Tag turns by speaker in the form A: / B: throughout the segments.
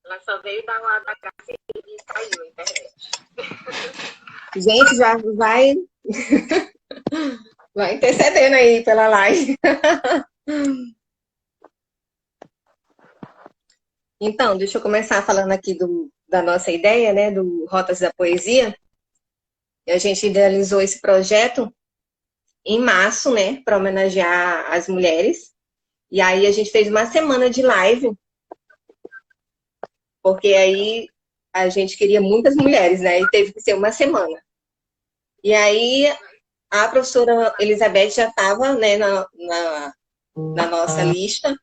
A: Ela só veio dar uma da casa e saiu a internet.
B: Gente, já vai intercedendo aí pela live. Então, deixa eu começar falando aqui da nossa ideia, né, do Rotas da Poesia. E a gente idealizou esse projeto em março, né, para homenagear as mulheres. E aí a gente fez uma semana de live, porque aí a gente queria muitas mulheres, né, e teve que ser uma semana. E aí a professora Elizabeth já estava, né, na nossa lista,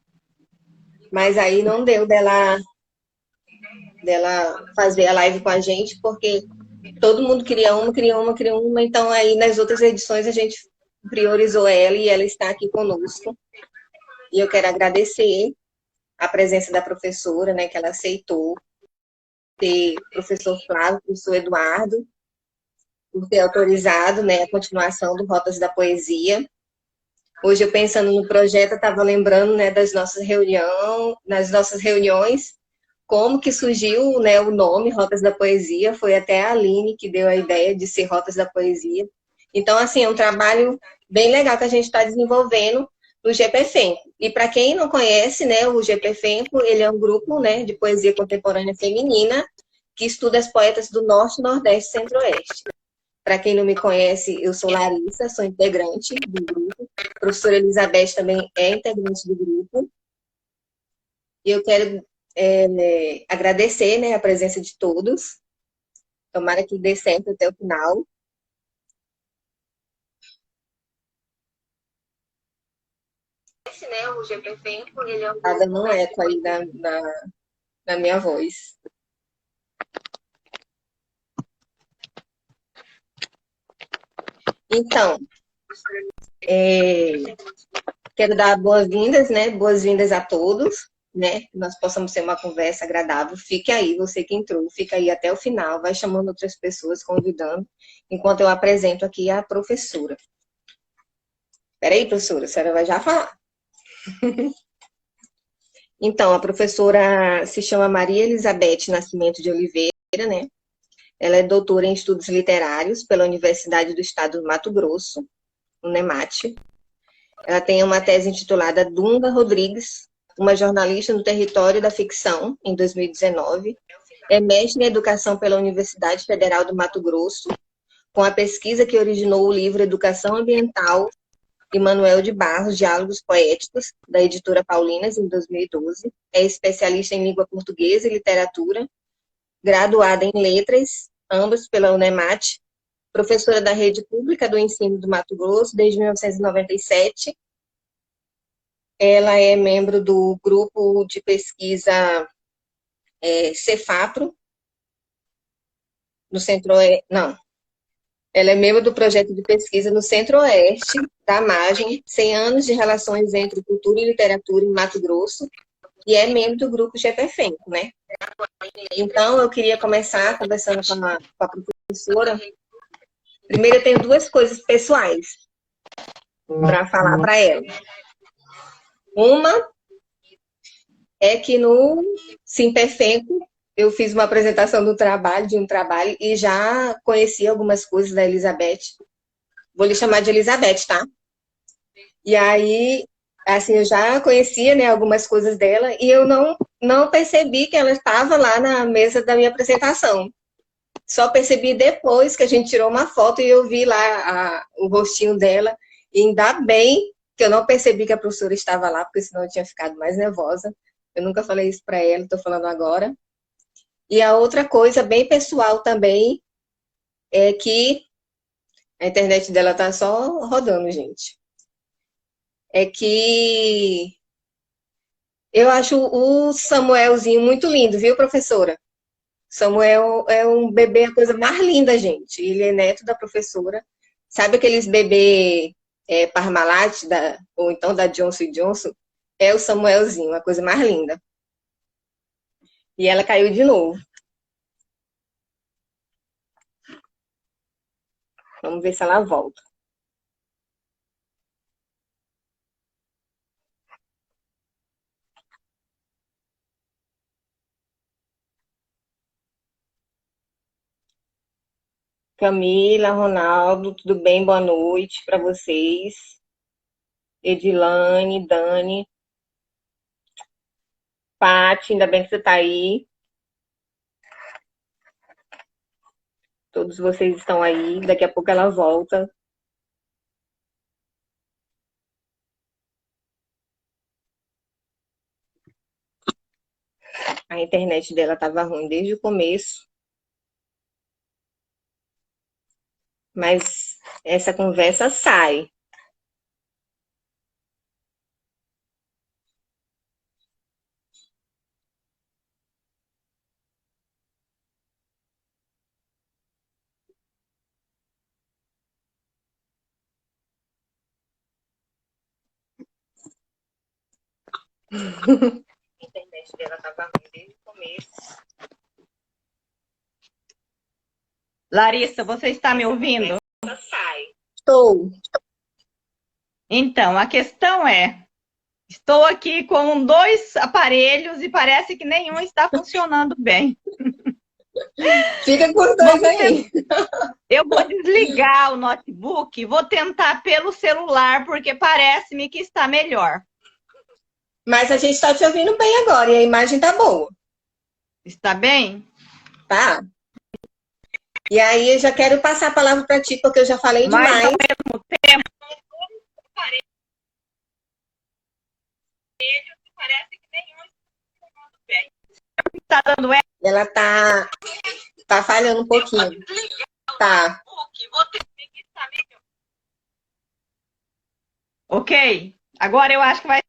B: mas aí não deu dela fazer a live com a gente, porque todo mundo queria uma, então aí nas outras edições a gente priorizou ela e ela está aqui conosco. E eu quero agradecer a presença da professora, né, que ela aceitou, ter professor Flávio, professor Eduardo, por ter autorizado, né, a continuação do Rotas da Poesia. Hoje, eu pensando no projeto, eu estava lembrando, né, nas nossas reuniões, como que surgiu, né, o nome Rotas da Poesia. Foi até a Aline que deu a ideia de ser Rotas da Poesia. Então, assim, é um trabalho bem legal que a gente está desenvolvendo no GPFEM. E para quem não conhece, né, o GPFEM, ele é um grupo, né, de poesia contemporânea feminina que estuda as poetas do Norte, Nordeste e Centro-Oeste. Para quem não me conhece, eu sou Larissa, sou integrante do grupo. A professora Elizabeth também é integrante do grupo. E eu quero agradecer, né, a presença de todos. Tomara que dê certo até o final. Esse, né, o GPFEM, ele é um... Tá dando um eco aí na minha voz. Então, quero dar boas-vindas, né? Boas-vindas a todos, né? Que nós possamos ter uma conversa agradável. Fique aí, você que entrou, fica aí até o final, vai chamando outras pessoas, convidando, enquanto eu apresento aqui a professora. Peraí, professora, a senhora vai já falar. Então, a professora se chama Maria Elizabeth Nascimento de Oliveira, né? Ela é doutora em Estudos Literários pela Universidade do Estado do Mato Grosso, UNEMAT. Ela tem uma tese intitulada Dunga Rodrigues, uma jornalista no território da ficção, em 2019. É mestre em Educação pela Universidade Federal do Mato Grosso, com a pesquisa que originou o livro Educação Ambiental e Manuel de Barros, Diálogos Poéticos, da editora Paulinas, em 2012. É especialista em língua portuguesa e literatura, graduada em letras, ambas pela UNEMAT, professora da Rede Pública do Ensino do Mato Grosso desde 1997. Ela é membro do grupo de pesquisa Cefapro, no Centro-Oeste. Não, ela é membro do projeto de pesquisa no Centro-Oeste da Margem, 100 anos de relações entre cultura e literatura em Mato Grosso, e é membro do grupo GPFEM, né? Então, eu queria começar conversando com a professora. Primeiro, eu tenho duas coisas pessoais para falar para ela. Uma é que no Simperfenco eu fiz uma apresentação de um trabalho, e já conheci algumas coisas da Elizabeth. Vou lhe chamar de Elizabeth, tá? E aí, assim, eu já conhecia, né, algumas coisas dela, e eu não percebi que ela estava lá na mesa da minha apresentação. Só percebi depois que a gente tirou uma foto e eu vi lá o rostinho dela, e ainda bem que eu não percebi que a professora estava lá, porque senão eu tinha ficado mais nervosa. Eu nunca falei isso para ela, estou falando agora. E a outra coisa bem pessoal também é que a internet dela tá só rodando, gente. É que eu acho o Samuelzinho muito lindo, viu, professora? Samuel é um bebê, a coisa mais linda, gente. Ele é neto da professora. Sabe aqueles bebê Parmalat, ou então da Johnson Johnson? É o Samuelzinho, a coisa mais linda. E ela caiu de novo. Vamos ver se ela volta. Camila, Ronaldo, tudo bem? Boa noite para vocês. Edilane, Dani, Paty, ainda bem que você está aí. Todos vocês estão aí. Daqui a pouco ela volta. A internet dela estava ruim desde o começo. Mas essa conversa sai. A internet dela estava ruim desde o começo.
C: Larissa, você está me ouvindo?
B: Sai. Estou.
C: Então, a questão é, estou aqui com 2 aparelhos e parece que nenhum está funcionando bem.
B: Fica com os dois aí.
C: Eu vou desligar o notebook e vou tentar pelo celular, porque parece-me que está melhor.
B: Mas a gente está te ouvindo bem agora e a imagem tá boa,
C: Está bem?
B: tá? E aí eu já quero passar a palavra para ti, porque eu já falei
C: Mas,
B: demais.
C: ao mesmo tempo, parece que nenhum está funcionando bem. Está dando
B: Ela tá falhando um pouquinho. Tá.
C: vou ter que estar melhor. Ok? Agora eu acho que vai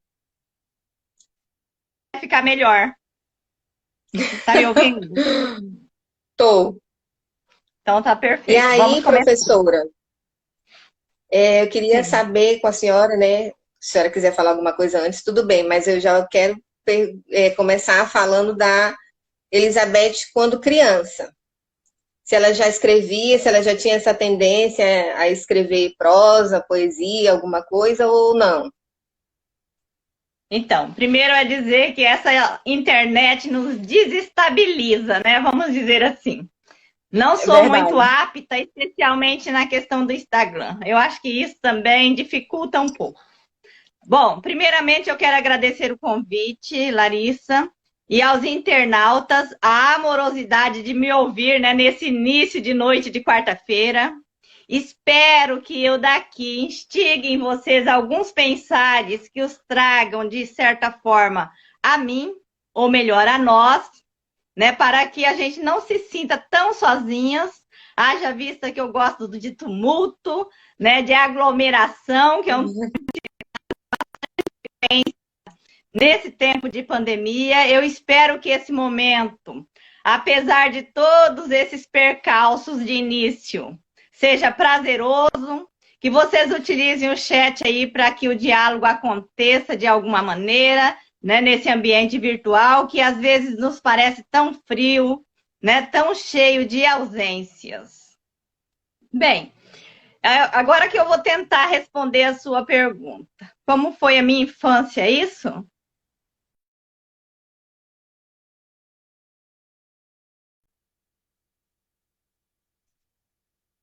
C: ficar melhor. Tá me ouvindo?
B: Tô.
C: Então tá perfeito.
B: E aí,
C: Vamos começar.
B: professora, eu queria saber com a senhora, né? Se a senhora quiser falar alguma coisa antes, tudo bem, mas eu já quero começar falando da Elizabeth quando criança. Se ela já escrevia, se ela já tinha essa tendência a escrever prosa, poesia, alguma coisa, ou não?
C: Então, primeiro é dizer que essa internet nos desestabiliza, né? Vamos dizer assim. Não sou
B: verdade.
C: muito apta, especialmente na questão do Instagram. Eu acho que isso também dificulta um pouco. Bom, primeiramente eu quero agradecer o convite, Larissa, e aos internautas a amorosidade de me ouvir, né, nesse início de noite de quarta-feira. Espero que eu daqui instigue em vocês alguns pensares que os tragam, de certa forma, a mim, ou melhor, a nós, né, para que a gente não se sinta tão sozinhas, haja vista que eu gosto de tumulto, né, de aglomeração, que é um nesse tempo de pandemia. Eu espero que esse momento, apesar de todos esses percalços de início, seja prazeroso, que vocês utilizem o chat aí para que o diálogo aconteça de alguma maneira, né, nesse ambiente virtual que às vezes nos parece tão frio, né, tão cheio de ausências. Bem, agora que eu vou tentar responder a sua pergunta. Como foi a minha infância, é isso?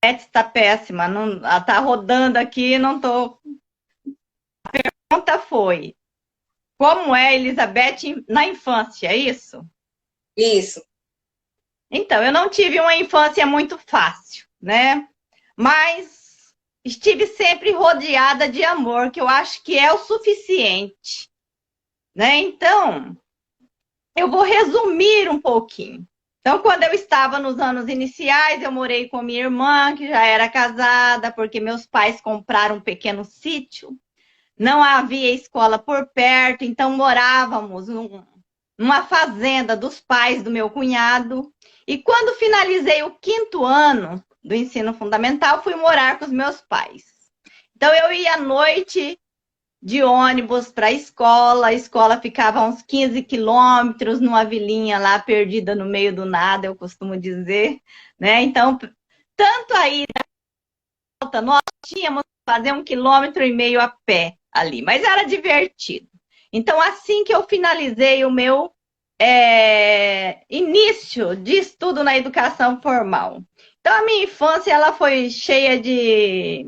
C: Está péssima, não, ela está rodando aqui, não estou. A pergunta foi: como é Elizabeth na infância, é isso?
B: Isso.
C: Então, eu não tive uma infância muito fácil, né? Mas estive sempre rodeada de amor, que eu acho que é o suficiente, né? Então, eu vou resumir um pouquinho. Então, quando eu estava nos anos iniciais, eu morei com minha irmã, que já era casada, porque meus pais compraram um pequeno sítio. Não havia escola por perto, então morávamos numa fazenda dos pais do meu cunhado. E quando finalizei o 5º ano do ensino fundamental, fui morar com os meus pais. Então, eu ia à noite de ônibus para a escola ficava a uns 15 quilômetros, numa vilinha lá perdida no meio do nada, eu costumo dizer, né? Então, tanto aí na volta, nós tínhamos que fazer 1,5 quilômetros a pé ali, mas era divertido. Então, assim que eu finalizei o meu início de estudo na educação formal, Então, a minha infância, ela foi cheia de,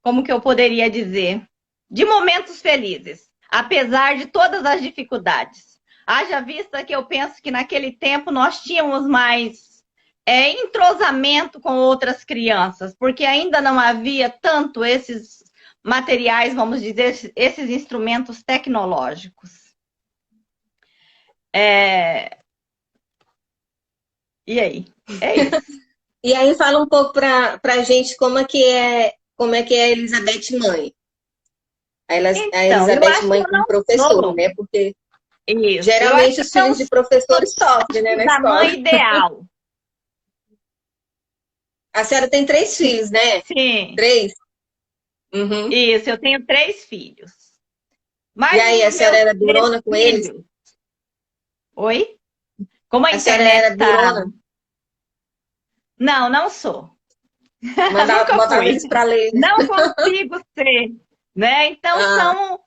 C: como que eu poderia dizer? De momentos felizes, apesar de todas as dificuldades. Haja vista que eu penso que naquele tempo nós tínhamos mais entrosamento com outras crianças, porque ainda não havia tanto esses materiais, vamos dizer, esses instrumentos tecnológicos. E aí? É isso.
B: E aí fala um pouco para a gente como é que é a Elizabeth mãe. A
C: Então, eu
B: Elizabeth
C: acho que
B: mãe
C: eu
B: como
C: não
B: professora,
C: sou.
B: né? Porque
C: Isso. Eu acho
B: geralmente
C: que
B: os
C: eu não
B: filhos de professores sofrem, né, na
C: da
B: escola.
C: mãe ideal.
B: A senhora tem 3 filhos, né?
C: Sim,
B: 3? Uhum.
C: isso. Eu tenho 3 filhos.
B: E
C: Mas
B: aí, a
C: os
B: senhora
C: meus
B: era
C: 3
B: durona com eles?
C: filhos... Oi? Como a
B: A senhora
C: internet
B: era
C: tá...
B: durona?
C: Não, não sou. Nunca
B: Botava
C: fui.
B: eles para ler.
C: Não consigo ser, né? Então,
B: Ah,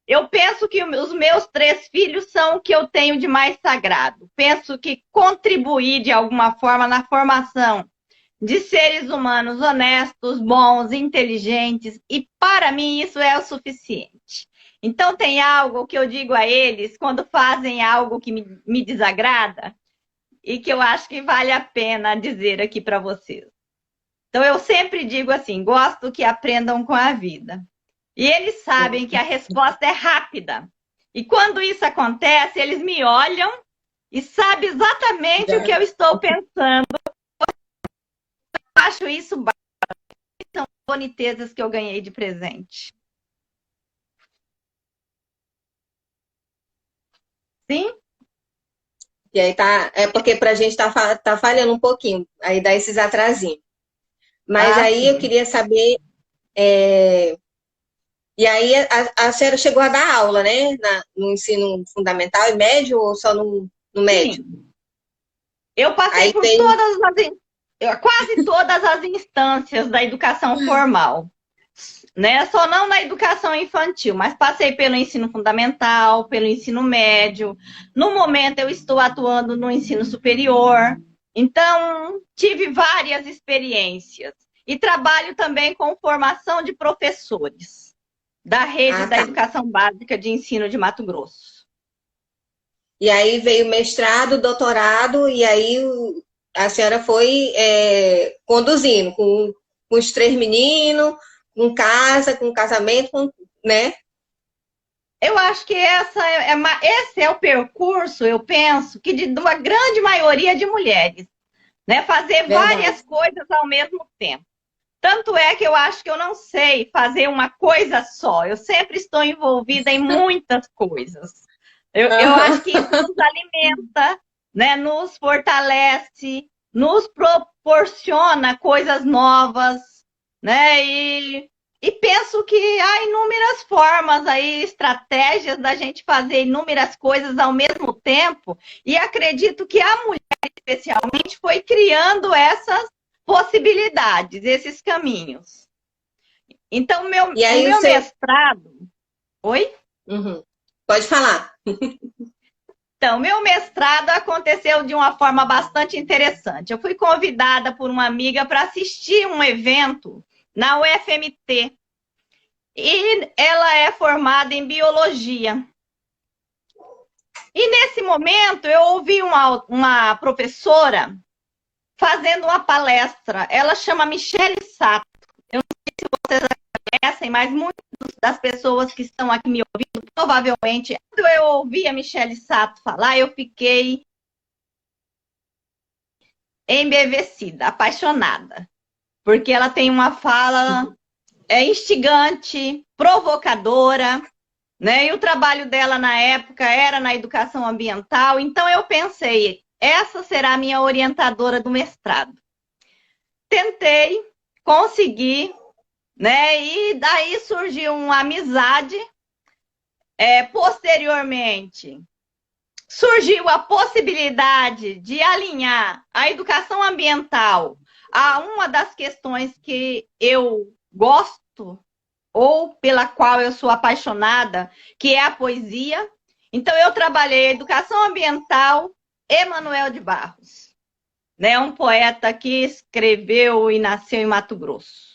C: eu penso que os meus 3 filhos são o que eu tenho de mais sagrado. Penso que contribuir de alguma forma na formação de seres humanos honestos, bons, inteligentes, e para mim isso é o suficiente. Então, tem algo que eu digo a eles quando fazem algo que me desagrada e que eu acho que vale a pena dizer aqui para vocês. Então, eu sempre digo assim: gosto que aprendam com a vida. E eles sabem que a resposta é rápida. E quando isso acontece, eles me olham e sabem exatamente o que
B: já.
C: eu estou pensando. Eu acho isso são bonitezas que eu ganhei de presente. Sim?
B: E aí tá. É porque pra gente tá falhando um pouquinho. Aí dá esses atrasinhos. Mas
C: Ah,
B: aí eu
C: sim.
B: queria saber. E aí a senhora chegou a dar aula, né? No ensino fundamental e médio ou só no médio?
C: Sim. Eu passei
B: Aí
C: por
B: tem.
C: quase todas as instâncias da educação formal, né? Só não na educação infantil, mas passei pelo ensino fundamental, pelo ensino médio. No momento eu estou atuando no ensino superior. Então, tive várias experiências e trabalho também com formação de professores da rede
B: Ah,
C: da
B: tá.
C: educação básica de ensino de Mato Grosso.
B: E aí veio mestrado, doutorado, e aí a senhora foi conduzindo com os 3 meninos, com casa, com casamento, né?
C: Eu acho que esse é o percurso, eu penso, que de uma grande maioria de mulheres, né? Fazer
B: Verdade.
C: várias coisas ao mesmo tempo. Tanto é que eu acho que eu não sei fazer uma coisa só. Eu sempre estou envolvida em muitas coisas. Eu acho
B: Aham.
C: que isso nos alimenta, né? Nos fortalece, nos proporciona coisas novas, né? E penso que há inúmeras formas aí, estratégias da gente fazer inúmeras coisas ao mesmo tempo, e acredito que a mulher, especialmente, foi criando essas possibilidades, esses caminhos. Então,
B: E
C: o
B: aí o
C: meu
B: seu.
C: mestrado. Oi?
B: Uhum. Pode falar.
C: Então, meu mestrado aconteceu de uma forma bastante interessante. Eu fui convidada por uma amiga para assistir um evento na UFMT. E ela é formada em biologia. E nesse momento eu ouvi uma professora fazendo uma palestra. Ela chama Michele Sato. Eu não sei se vocês a conhecem, mas muitas das pessoas que estão aqui me ouvindo, provavelmente, quando eu ouvi a Michele Sato falar, eu fiquei embevecida, apaixonada. Porque ela tem uma fala instigante, provocadora, né? E o trabalho dela na época era na educação ambiental, então eu pensei, essa será a minha orientadora do mestrado. Tentei, consegui, né? E daí surgiu uma amizade. Posteriormente, surgiu a possibilidade de alinhar a educação ambiental a uma das questões que eu gosto ou pela qual eu sou apaixonada, que é a poesia. Então, eu trabalhei educação ambiental e Manoel de Barros. né? Um poeta que escreveu e nasceu em Mato Grosso.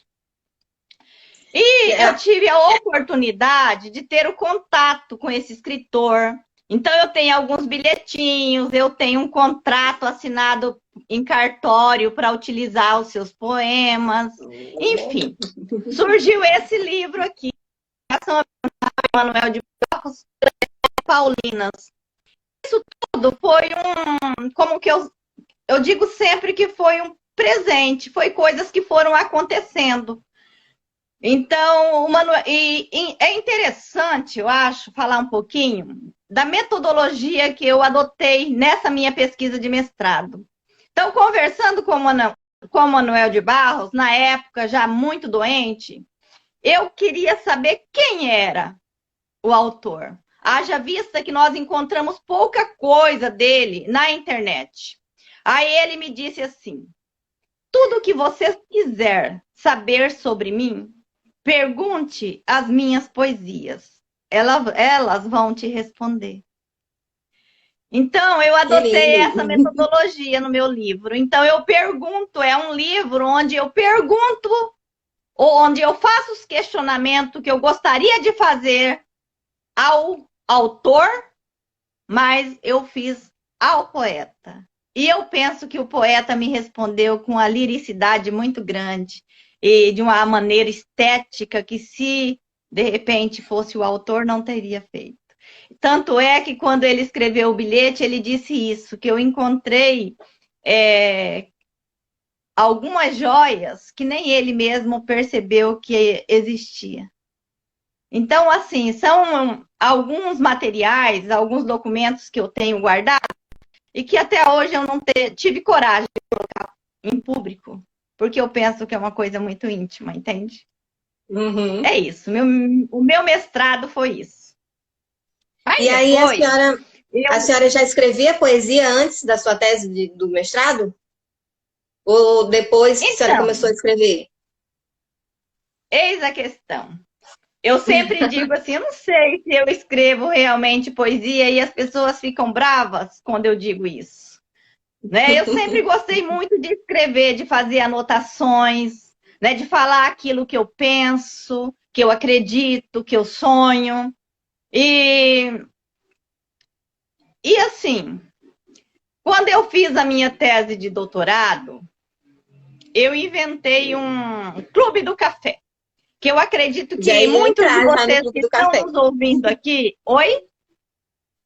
C: E eu tive a oportunidade de ter o contato com esse escritor. Então, eu tenho alguns bilhetinhos, eu tenho um contrato assinado em cartório para utilizar os seus poemas. Enfim, surgiu esse livro aqui, Manuel de Barros, Paulinas. Isso tudo foi como que eu digo sempre que foi um presente, foi coisas que foram acontecendo. Então, é interessante, eu acho, falar um pouquinho da metodologia que eu adotei nessa minha pesquisa de mestrado. Então, conversando com o Manuel de Barros, na época já muito doente, eu queria saber quem era o autor. Haja vista que nós encontramos pouca coisa dele na internet. Aí ele me disse assim: tudo que você quiser saber sobre mim, pergunte às minhas poesias. Elas vão te responder. Então, eu adotei essa metodologia no meu livro. Então, eu pergunto, é um livro onde eu pergunto, onde eu faço os questionamentos que eu gostaria de fazer ao autor, mas eu fiz ao poeta. E eu penso que o poeta me respondeu com uma liricidade muito grande e de uma maneira estética que, se de repente fosse o autor, não teria feito. Tanto é que quando ele escreveu o bilhete, ele disse isso, que eu encontrei algumas joias que nem ele mesmo percebeu que existia. Então, assim, são alguns materiais, alguns documentos que eu tenho guardado e que até hoje eu não tive coragem de colocar em público, porque eu penso que é uma coisa muito íntima, entende?
B: Uhum.
C: É isso. O meu mestrado foi isso.
B: Aí e depois, aí a senhora já escrevia poesia antes da sua tese do mestrado? Ou depois que a senhora começou a escrever?
C: Eis a questão. Eu sempre digo assim, eu não sei se eu escrevo realmente poesia e as pessoas ficam bravas quando eu digo isso. Né? Eu sempre gostei muito de escrever, de fazer anotações, né? De falar aquilo que eu penso, que eu acredito, que eu sonho. E assim, quando eu fiz a minha tese de doutorado, eu inventei um clube do café. Que eu acredito que muitos de vocês que estão nos ouvindo aqui... Oi?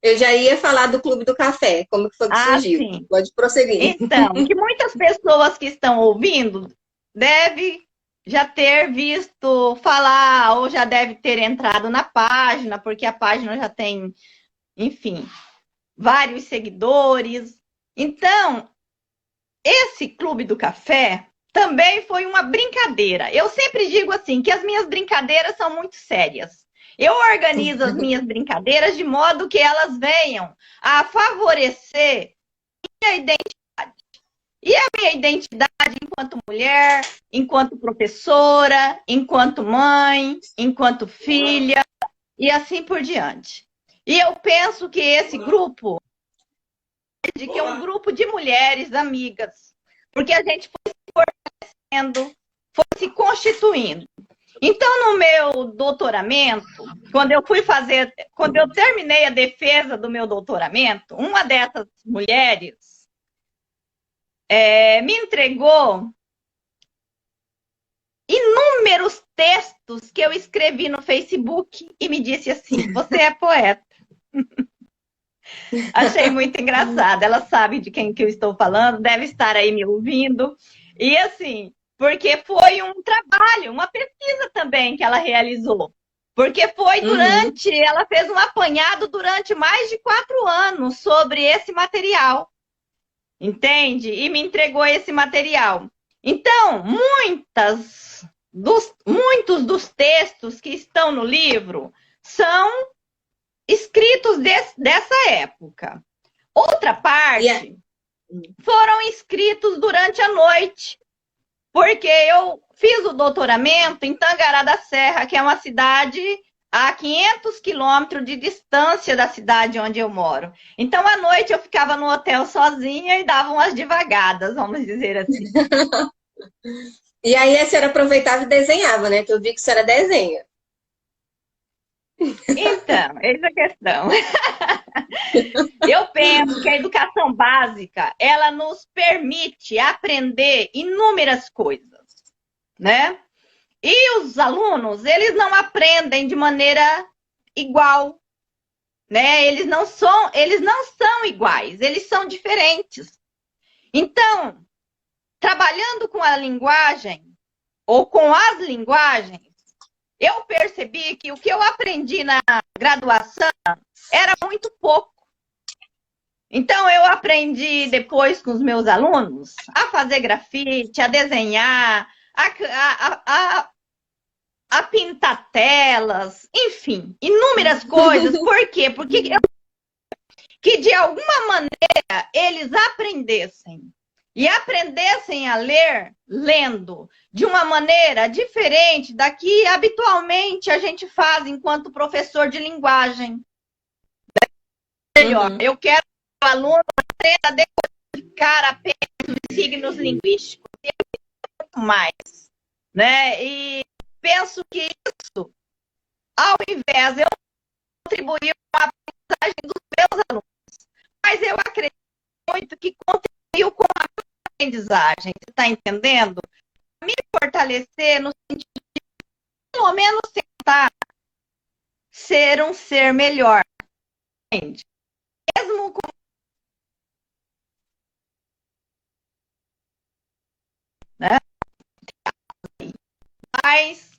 B: Eu já ia falar do Clube do Café, como que foi que surgiu. Sim. Pode prosseguir.
C: Então, que muitas pessoas que estão ouvindo devem já ter visto falar ou já deve ter entrado na página, porque a página já tem, enfim, vários seguidores. Então, esse Clube do Café também foi uma brincadeira. Eu sempre digo assim, que as minhas brincadeiras são muito sérias. Eu organizo as minhas brincadeiras de modo que elas venham a favorecer a minha identidade. E a minha identidade enquanto mulher, enquanto professora, enquanto mãe, enquanto filha, e assim por diante. E eu penso que esse grupo que é um grupo de mulheres amigas, porque a gente foi se fortalecendo, foi se constituindo. Então, no meu doutoramento, quando eu terminei a defesa do meu doutoramento, uma dessas mulheres me entregou inúmeros textos que eu escrevi no Facebook e me disse assim: você é poeta. Achei muito engraçado. Ela sabe de quem que eu estou falando, deve estar aí me ouvindo. E assim, porque foi um trabalho, uma pesquisa também que ela realizou. Porque foi durante, ela fez um apanhado durante mais de 4 anos sobre esse material. Entende? E me entregou esse material. Então, muitos dos textos que estão no livro são escritos dessa época. Outra parte foram escritos durante a noite, porque eu fiz o doutoramento em Tangará da Serra, que é uma cidade a 500 quilômetros de distância da cidade onde eu moro. Então, à noite, eu ficava no hotel sozinha e dava umas devagadas, vamos dizer assim.
B: E aí a senhora aproveitava e desenhava, né? Que eu vi que a senhora desenha.
C: Então, eis a questão. Eu penso que a educação básica, ela nos permite aprender inúmeras coisas, né? E os alunos, eles não aprendem de maneira igual, né? Eles não são iguais, eles são diferentes. Então, trabalhando com a linguagem ou com as linguagens, eu percebi que o que eu aprendi na graduação era muito pouco. Então, eu aprendi depois com os meus alunos a fazer grafite, a desenhar, a pintar telas, enfim, inúmeras coisas. Por quê? Porque que de alguma maneira eles aprendessem a ler lendo de uma maneira diferente da que habitualmente a gente faz enquanto professor de linguagem. Melhor, eu quero que o aluno aprenda a decodificar apenas os signos linguísticos e muito mais, né? E penso que isso, ao invés de eu contribuir com a aprendizagem dos meus alunos, mas eu acredito muito que contribuiu com a aprendizagem, você está entendendo? Me fortalecer no sentido de, pelo menos, tentar ser um ser melhor, entende? Mesmo com... né? Mas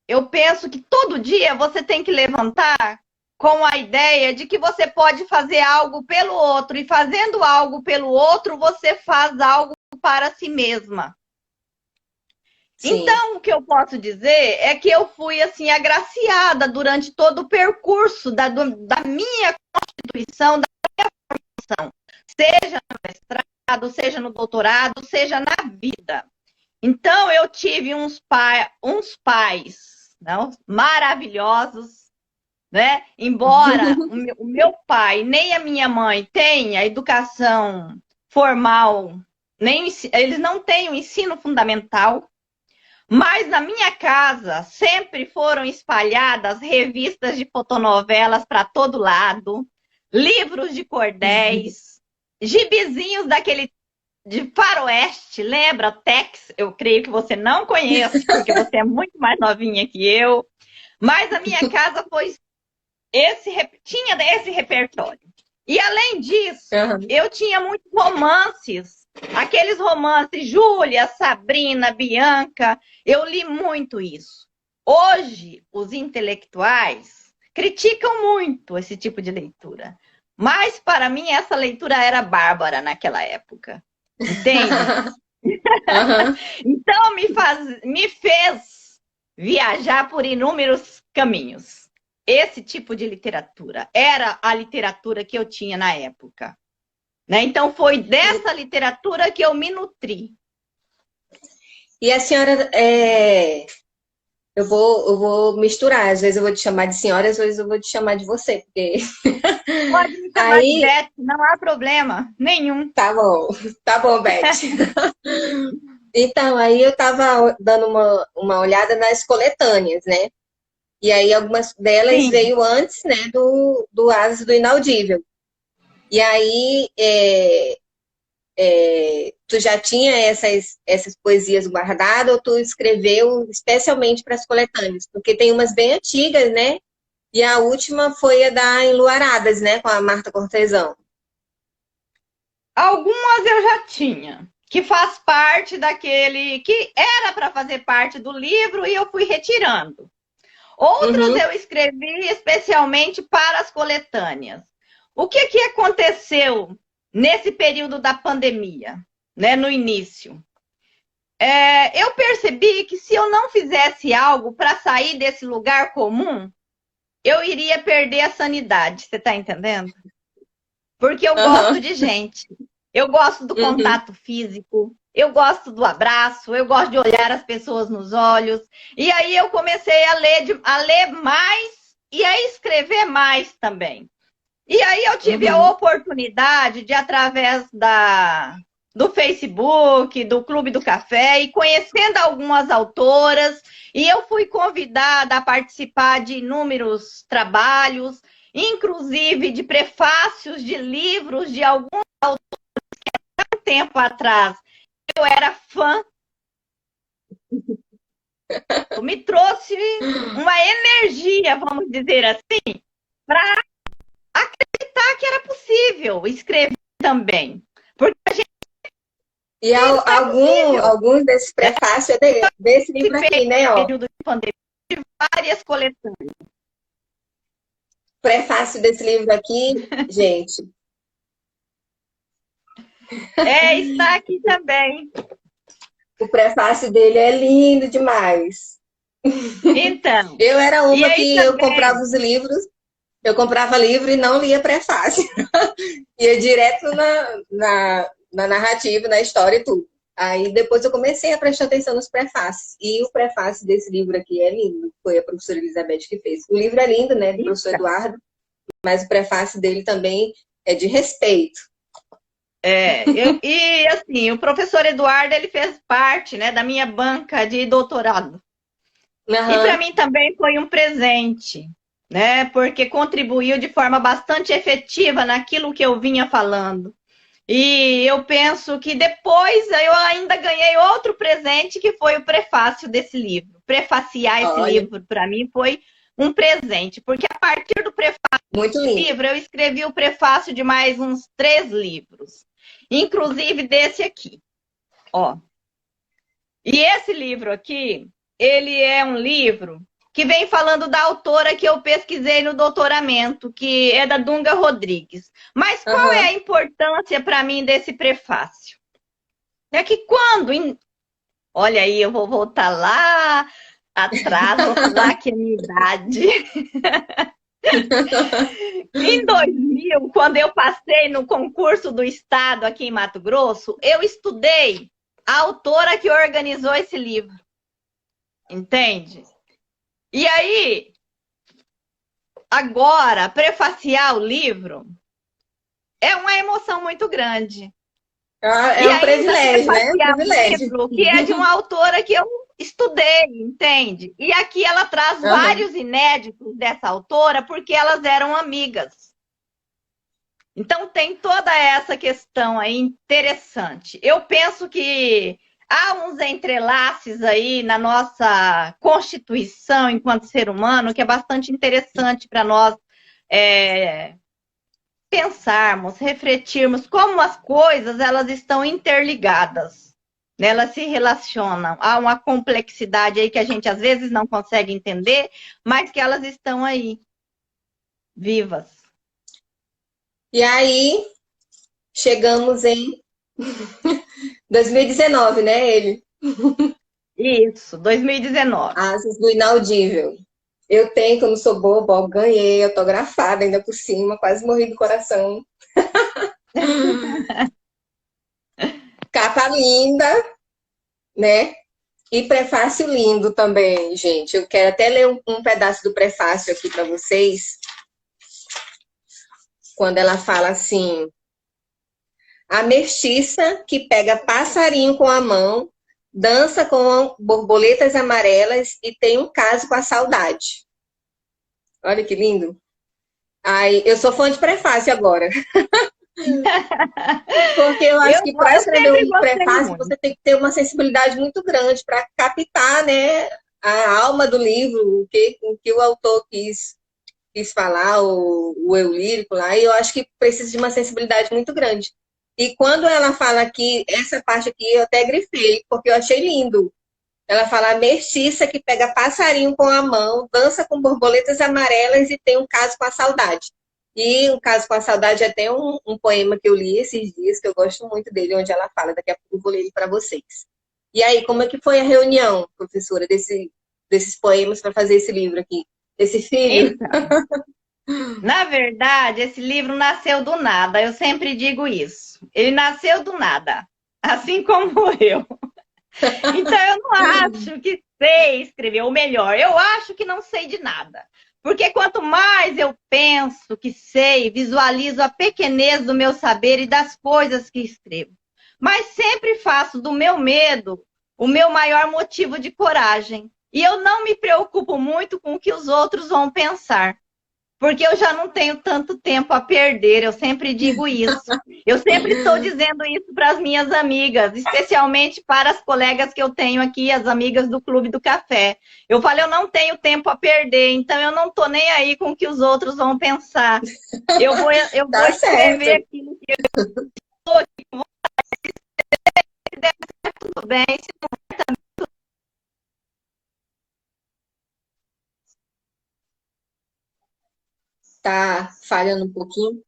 C: eu penso que todo dia você tem que levantar com a ideia de que você pode fazer algo pelo outro, e fazendo algo pelo outro, você faz algo para si mesma. Sim. Então, o que eu posso dizer é que eu fui, assim, agraciada durante todo o percurso da minha constituição, da minha formação, seja no mestrado, seja no doutorado, seja na vida. Então, eu tive uns pais, não, maravilhosos, né? Embora o meu pai nem a minha mãe tenha educação formal, eles não têm o ensino fundamental, mas na minha casa sempre foram espalhadas revistas de fotonovelas para todo lado, livros de cordéis, gibizinhos daquele de faroeste, lembra? Tex, eu creio que você não conhece, porque você é muito mais novinha que eu, mas a minha casa foi tinha esse repertório. E além disso, eu tinha muitos romances, aqueles romances, Júlia, Sabrina, Bianca, eu li muito isso. Hoje, os intelectuais criticam muito esse tipo de leitura, mas para mim essa leitura era bárbara naquela época, entende? Então me fez viajar por inúmeros caminhos. Esse tipo de literatura era a literatura que eu tinha na época, né? Então foi dessa literatura que eu me nutri.
B: E a senhora, eu vou misturar, às vezes eu vou te chamar de senhora, às vezes eu vou te chamar de você, porque...
C: Pode me chamar de Beth, não há problema nenhum.
B: Tá bom, Beth. Então, aí eu estava dando uma olhada nas coletâneas, né? E aí algumas delas Sim. veio antes, né, do Asas do Inaudível. E aí tu já tinha essas poesias guardadas ou tu escreveu especialmente para as coletâneas? Porque tem umas bem antigas, né? E a última foi a da Enluaradas, né, com a Marta Cortesão.
C: Algumas eu já tinha, que faz parte daquele que era para fazer parte do livro e eu fui retirando. Outras eu escrevi especialmente para as coletâneas. O que aconteceu nesse período da pandemia, né, no início? Eu percebi que se eu não fizesse algo para sair desse lugar comum, eu iria perder a sanidade, você está entendendo? Porque eu gosto de gente, eu gosto do contato físico, eu gosto do abraço, eu gosto de olhar as pessoas nos olhos. E aí eu comecei a ler mais e a escrever mais também. E aí eu tive a oportunidade de, através do Facebook, do Clube do Café, e conhecendo algumas autoras, e eu fui convidada a participar de inúmeros trabalhos, inclusive de prefácios de livros de algum tempo atrás. Eu era fã. Me trouxe uma energia, vamos dizer assim, para acreditar que era possível escrever também. Porque a gente
B: E alguns desses prefácios é desse livro aqui, né? Ó.
C: período de pandemia, de várias coletâneas.
B: Prefácio desse livro aqui, gente.
C: Está aqui também.
B: O prefácio dele é lindo demais.
C: Então.
B: Eu era uma que
C: também,
B: eu comprava os livros, eu comprava livro e não lia prefácio. Ia direto na narrativa, na história e tudo. Aí depois eu comecei a prestar atenção nos prefácios. E o prefácio desse livro aqui é lindo. Foi a professora Elizabeth que fez. O livro é lindo, né? Do professor Eduardo. Mas o prefácio dele também é de respeito.
C: E assim, o professor Eduardo, ele fez parte, né, da minha banca de doutorado. E para mim também foi um presente, né, porque contribuiu de forma bastante efetiva naquilo que eu vinha falando. E eu penso que depois eu ainda ganhei outro presente, que foi o prefácio desse livro. Prefaciar esse livro, para mim, foi um presente, porque a partir do prefácio desse livro, eu escrevi o prefácio de mais uns 3 livros. Inclusive desse aqui, ó. E esse livro aqui, ele é um livro que vem falando da autora que eu pesquisei no doutoramento, que é da Dunga Rodrigues. Mas qual é a importância para mim desse prefácio? É que quando... Olha aí, eu vou voltar lá atrás, vou falar que é a minha idade. Em 2000, quando eu passei no concurso do Estado aqui em Mato Grosso, eu estudei a autora que organizou esse livro. Entende? E aí, agora, prefaciar o livro é uma emoção muito grande.
B: É um privilégio, né? Um privilégio.
C: Livro, que é de uma autora que eu estudei, entende? E aqui ela traz vários inéditos dessa autora, porque elas eram amigas. Então tem toda essa questão aí interessante. Eu penso que há uns entrelaces aí na nossa constituição enquanto ser humano que é bastante interessante para nós pensarmos, refletirmos como as coisas elas estão interligadas. Elas se relacionam. Há uma complexidade aí que a gente às vezes não consegue entender, mas que elas estão aí, vivas.
B: E aí, chegamos em 2019, né, ele?
C: Isso, 2019.
B: Asas do Inaudível. Eu tenho, que eu não sou boba, ó, ganhei, autografada ainda por cima, quase morri do coração. Capa linda, né? E prefácio lindo também, gente. Eu quero até ler um pedaço do prefácio aqui para vocês. Quando ela fala assim: a mestiça que pega passarinho com a mão, dança com borboletas amarelas e tem um caso com a saudade. Olha que lindo. Ai, eu sou fã de prefácio agora. Porque eu acho que para escrever um prefácio, você tem que ter uma sensibilidade muito grande para captar, né, a alma do livro, o que o autor quis falar, o eu lírico lá, e eu acho que precisa de uma sensibilidade muito grande. E quando ela fala aqui, essa parte aqui eu até grifei, porque eu achei lindo. Ela fala: a mestiça que pega passarinho com a mão, dança com borboletas amarelas e tem um caso com a saudade. E um caso com a saudade é até um poema que eu li esses dias, que eu gosto muito dele, onde ela fala, daqui a pouco eu vou ler ele para vocês. E aí, como é que foi a reunião, professora, desses poemas para fazer esse livro aqui? Esse filho?
C: Então, na verdade, esse livro nasceu do nada, eu sempre digo isso. Ele nasceu do nada, assim como eu. Então, eu não acho que sei escrever, ou melhor, eu acho que não sei de nada. Porque quanto mais eu penso que sei, visualizo a pequenez do meu saber e das coisas que escrevo. Mas sempre faço do meu medo o meu maior motivo de coragem. E eu não me preocupo muito com o que os outros vão pensar. Porque eu já não tenho tanto tempo a perder, eu sempre digo isso. Eu sempre estou dizendo isso para as minhas amigas, especialmente para as colegas que eu tenho aqui, as amigas do Clube do Café. Eu falo, eu não tenho tempo a perder, então eu não estou nem aí com o que os outros vão pensar. Eu vou
B: Tá
C: escrever
B: certo.
C: aquilo que eu estou, se der tudo bem, se
B: Tá falhando um pouquinho.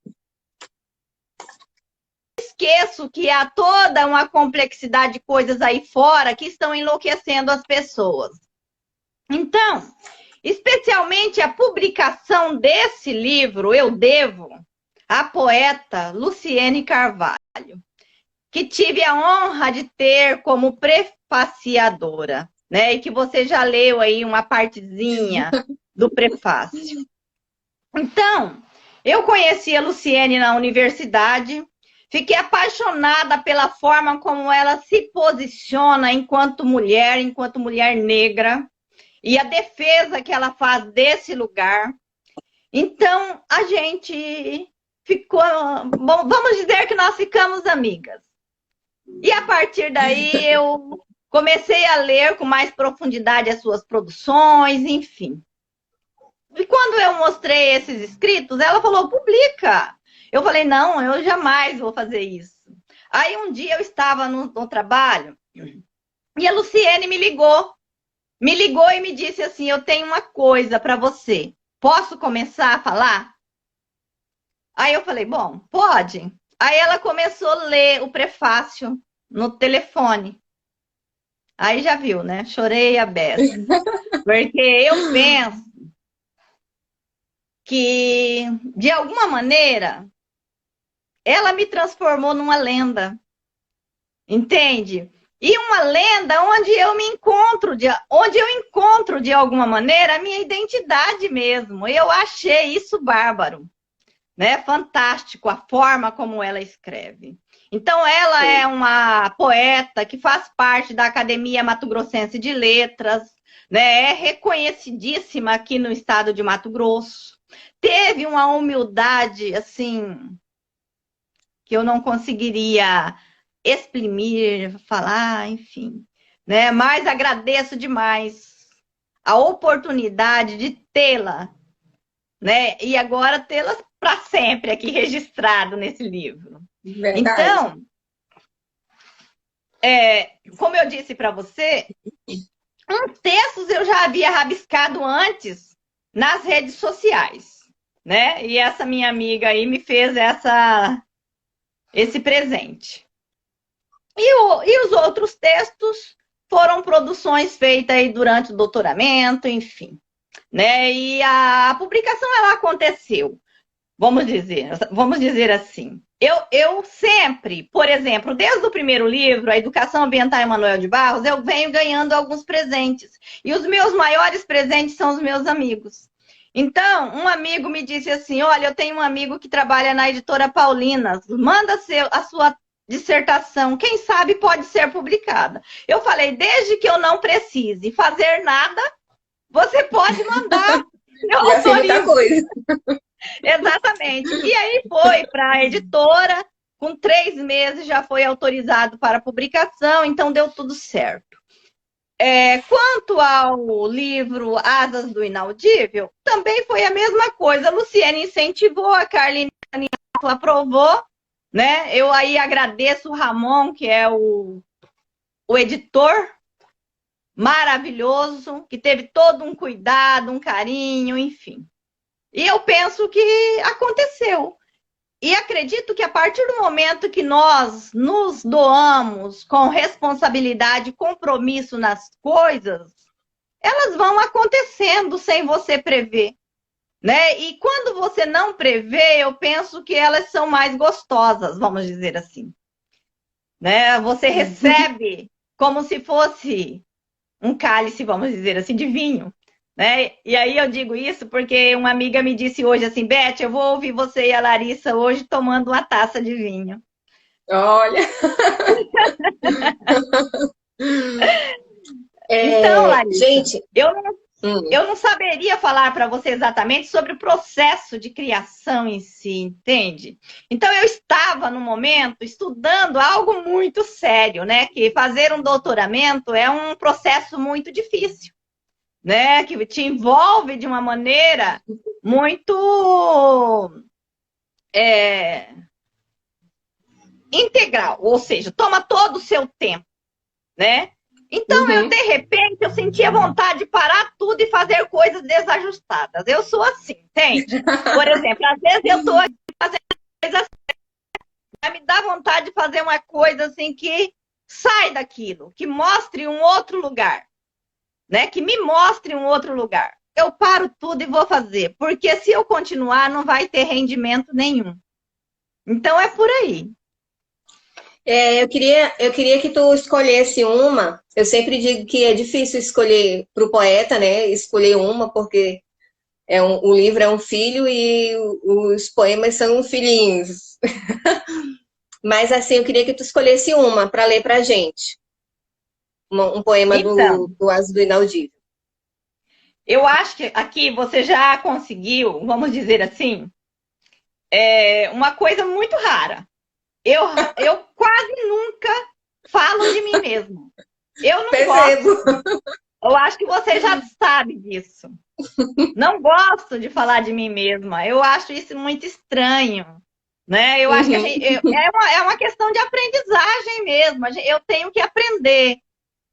C: esqueço que há toda uma complexidade de coisas aí fora que estão enlouquecendo as pessoas. Então, especialmente a publicação desse livro, eu devo à poeta Luciene Carvalho, que tive a honra de ter como prefaciadora, né? E que você já leu aí uma partezinha do prefácio. Então, eu conheci a Luciene na universidade, fiquei apaixonada pela forma como ela se posiciona enquanto mulher negra, e a defesa que ela faz desse lugar. Então, a gente ficou, bom, vamos dizer que nós ficamos amigas. E a partir daí eu comecei a ler com mais profundidade as suas produções, enfim. E quando eu mostrei esses escritos, ela falou, publica. Eu falei, não, eu jamais vou fazer isso. Aí um dia eu estava no trabalho e a Luciene me ligou e me disse assim, eu tenho uma coisa para você. Posso começar a falar? Aí eu falei, bom, pode. Aí ela começou a ler o prefácio no telefone. Aí já viu, né? Chorei a beça. Porque eu penso que, de alguma maneira, ela me transformou numa lenda. Entende? E uma lenda onde eu me encontro, onde eu encontro, de alguma maneira, a minha identidade mesmo. Eu achei isso bárbaro, né? Fantástico a forma como ela escreve. Então, ela é uma poeta que faz parte da Academia Mato Grossense de Letras, né? É reconhecidíssima aqui no estado de Mato Grosso. Teve uma humildade, assim, que eu não conseguiria exprimir, falar, enfim, né? Mas agradeço demais a oportunidade de tê-la, né? E agora tê-la para sempre aqui registrado nesse livro.
B: Verdade.
C: Então, como eu disse para você, uns textos eu já havia rabiscado antes nas redes sociais, né? E essa minha amiga aí me fez esse presente. E os outros textos foram produções feitas aí durante o doutoramento, enfim. Né? E a publicação ela aconteceu, vamos dizer assim. Eu sempre, por exemplo, desde o primeiro livro, A Educação Ambiental Emanuel de Barros, eu venho ganhando alguns presentes. E os meus maiores presentes são os meus amigos. Então, um amigo me disse assim, olha, eu tenho um amigo que trabalha na editora Paulinas, manda a sua dissertação, quem sabe pode ser publicada. Eu falei, desde que eu não precise fazer nada, você pode mandar. Eu
B: já fiz muita coisa.
C: Exatamente. E aí foi para a editora, com 3 meses já foi autorizado para publicação, então deu tudo certo. Quanto ao livro Asas do Inaudível, também foi a mesma coisa. A Luciene incentivou, a Carline aprovou, né? Eu aí agradeço o Ramon, que é o editor maravilhoso, que teve todo um cuidado, um carinho, enfim. E eu penso que aconteceu. E acredito que a partir do momento que nós nos doamos com responsabilidade e compromisso nas coisas, elas vão acontecendo sem você prever. Né? E quando você não prevê, eu penso que elas são mais gostosas, vamos dizer assim. Né? Você recebe como se fosse um cálice, vamos dizer assim, de vinho. né? E aí eu digo isso porque uma amiga me disse hoje assim, Beth, eu vou ouvir você e a Larissa hoje tomando uma taça de vinho.
B: Olha,
C: Então, Larissa,
B: gente,
C: eu não,
B: hum,
C: eu não saberia falar para você exatamente sobre o processo de criação em si, entende? Então, eu estava, no momento, estudando algo muito sério, né? Que fazer um doutoramento é um processo muito difícil, né? Que te envolve de uma maneira muito integral, ou seja, toma todo o seu tempo, né? Então, de repente, eu sentia vontade de parar tudo e fazer coisas desajustadas. Eu sou assim, entende? Por exemplo, às vezes eu estou fazendo coisas assim, mas me dá vontade de fazer uma coisa assim que sai daquilo, que mostre um outro lugar, né? Que me mostre um outro lugar. Eu paro tudo e vou fazer, porque se eu continuar, não vai ter rendimento nenhum. Então, é por aí.
B: eu queria que tu escolhesse uma. Eu sempre digo que é difícil escolher para o poeta, né? Escolher uma, porque o livro é um filho e os poemas são filhinhos. Mas assim, eu queria que tu escolhesse uma para ler para gente. Um poema
C: Então,
B: do Asa do Inaudível.
C: eu acho que aqui você já conseguiu, vamos dizer assim, uma coisa muito rara. Eu quase nunca falo de mim mesma. Eu não
B: Percebo.
C: gosto. Eu acho que você já sabe disso. Não gosto de falar de mim mesma. Eu acho isso muito estranho, né? Eu acho que é uma questão de aprendizagem mesmo. Eu tenho que aprender,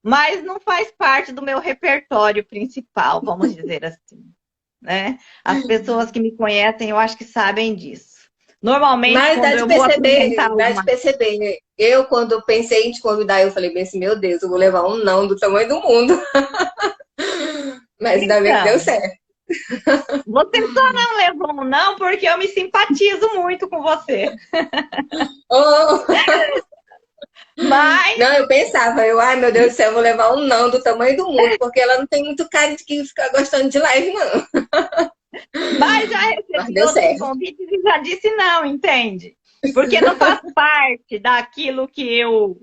C: mas não faz parte do meu repertório principal, vamos dizer assim, né? As pessoas que me conhecem, eu acho que sabem disso. Normalmente,
B: Mas
C: quando eu vou apresentar
B: dá de
C: alguma...
B: perceber. Eu, quando pensei em te convidar, eu falei bem assim, meu Deus, eu vou levar um não do tamanho do mundo. Mas ainda bem que deu
C: Então,
B: certo.
C: você só não levou um não porque eu me simpatizo muito com você.
B: Oh,
C: Mas,
B: não, eu pensava, ai meu Deus do céu, eu vou levar um não do tamanho do mundo, porque ela não tem muito cara de que ficar gostando de live, não.
C: mas já
B: Mas
C: recebi
B: deu
C: outros
B: certo.
C: convites e já disse não, entende? Porque não faz parte daquilo que eu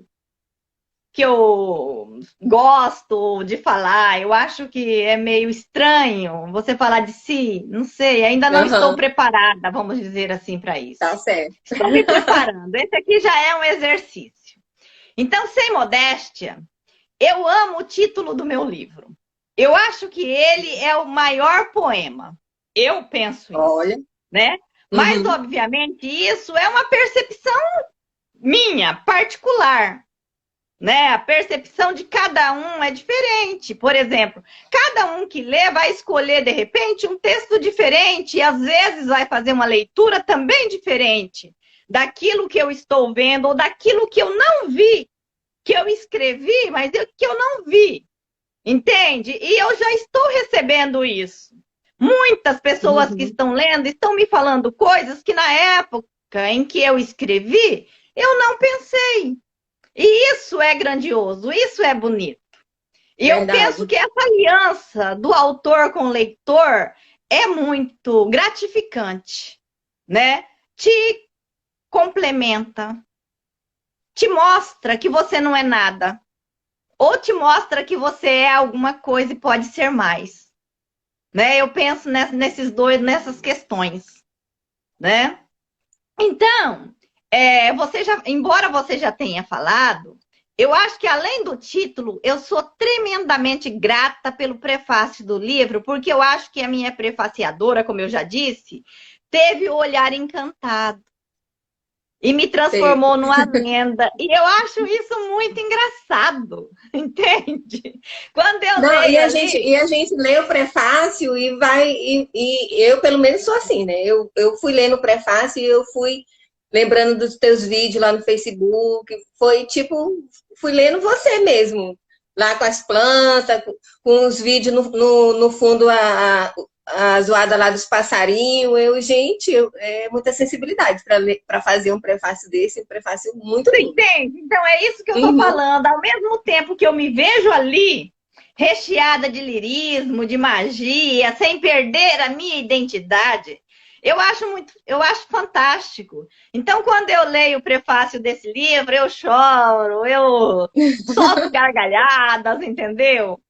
C: gosto de falar. Eu acho que é meio estranho você falar de si. Não sei, ainda não estou
B: Aham,
C: preparada, vamos dizer assim, para
B: tá
C: isso.
B: certo.
C: Estou me preparando. Esse aqui já é um exercício. Então, sem modéstia, eu amo o título do meu livro. Eu acho que ele é o maior poema. Eu penso isso,
B: Olha.
C: né? Mas,
B: Uhum,
C: obviamente, isso é uma percepção minha, particular, né? A percepção de cada um é diferente. Por exemplo, cada um que lê vai escolher, de repente, um texto diferente e, às vezes, vai fazer uma leitura também diferente daquilo que eu estou vendo ou daquilo que eu não vi, que eu escrevi, mas que eu não vi. Entende? E eu já estou recebendo isso. Muitas pessoas que
B: uhum.
C: estão lendo estão me falando coisas que na época em que eu escrevi, eu não pensei. E isso é grandioso, isso é bonito. E eu penso
B: Verdade.
C: que essa aliança do autor com o leitor é muito gratificante, né? Te complementa, te mostra que você não é nada, ou te mostra que você é alguma coisa e pode ser mais, né? Eu penso nessas questões, né? Então, embora você já tenha falado, eu acho que além do título, eu sou tremendamente grata pelo prefácio do livro, porque eu acho que a minha prefaciadora, como eu já disse, teve o olhar encantado e me
B: Sei.
C: transformou numa lenda. E eu acho isso muito engraçado, entende? Quando eu
B: Não,
C: leio ali,
B: e a gente lê o prefácio e vai, e eu pelo menos sou assim, né? Eu fui lendo o prefácio e eu fui lembrando dos teus vídeos lá no Facebook, foi tipo, fui lendo você mesmo, lá com as plantas, com os vídeos no fundo, a zoada lá dos passarinhos, gente, é muita sensibilidade para fazer um prefácio desse, um prefácio muito
C: você
B: lindo.
C: entende? Então é isso que eu estou
B: Uhum,
C: falando. Ao mesmo tempo que eu me vejo ali, recheada de lirismo, de magia, sem perder a minha identidade. Eu acho fantástico. Então, quando eu leio o prefácio desse livro, eu choro, eu solto gargalhadas, entendeu?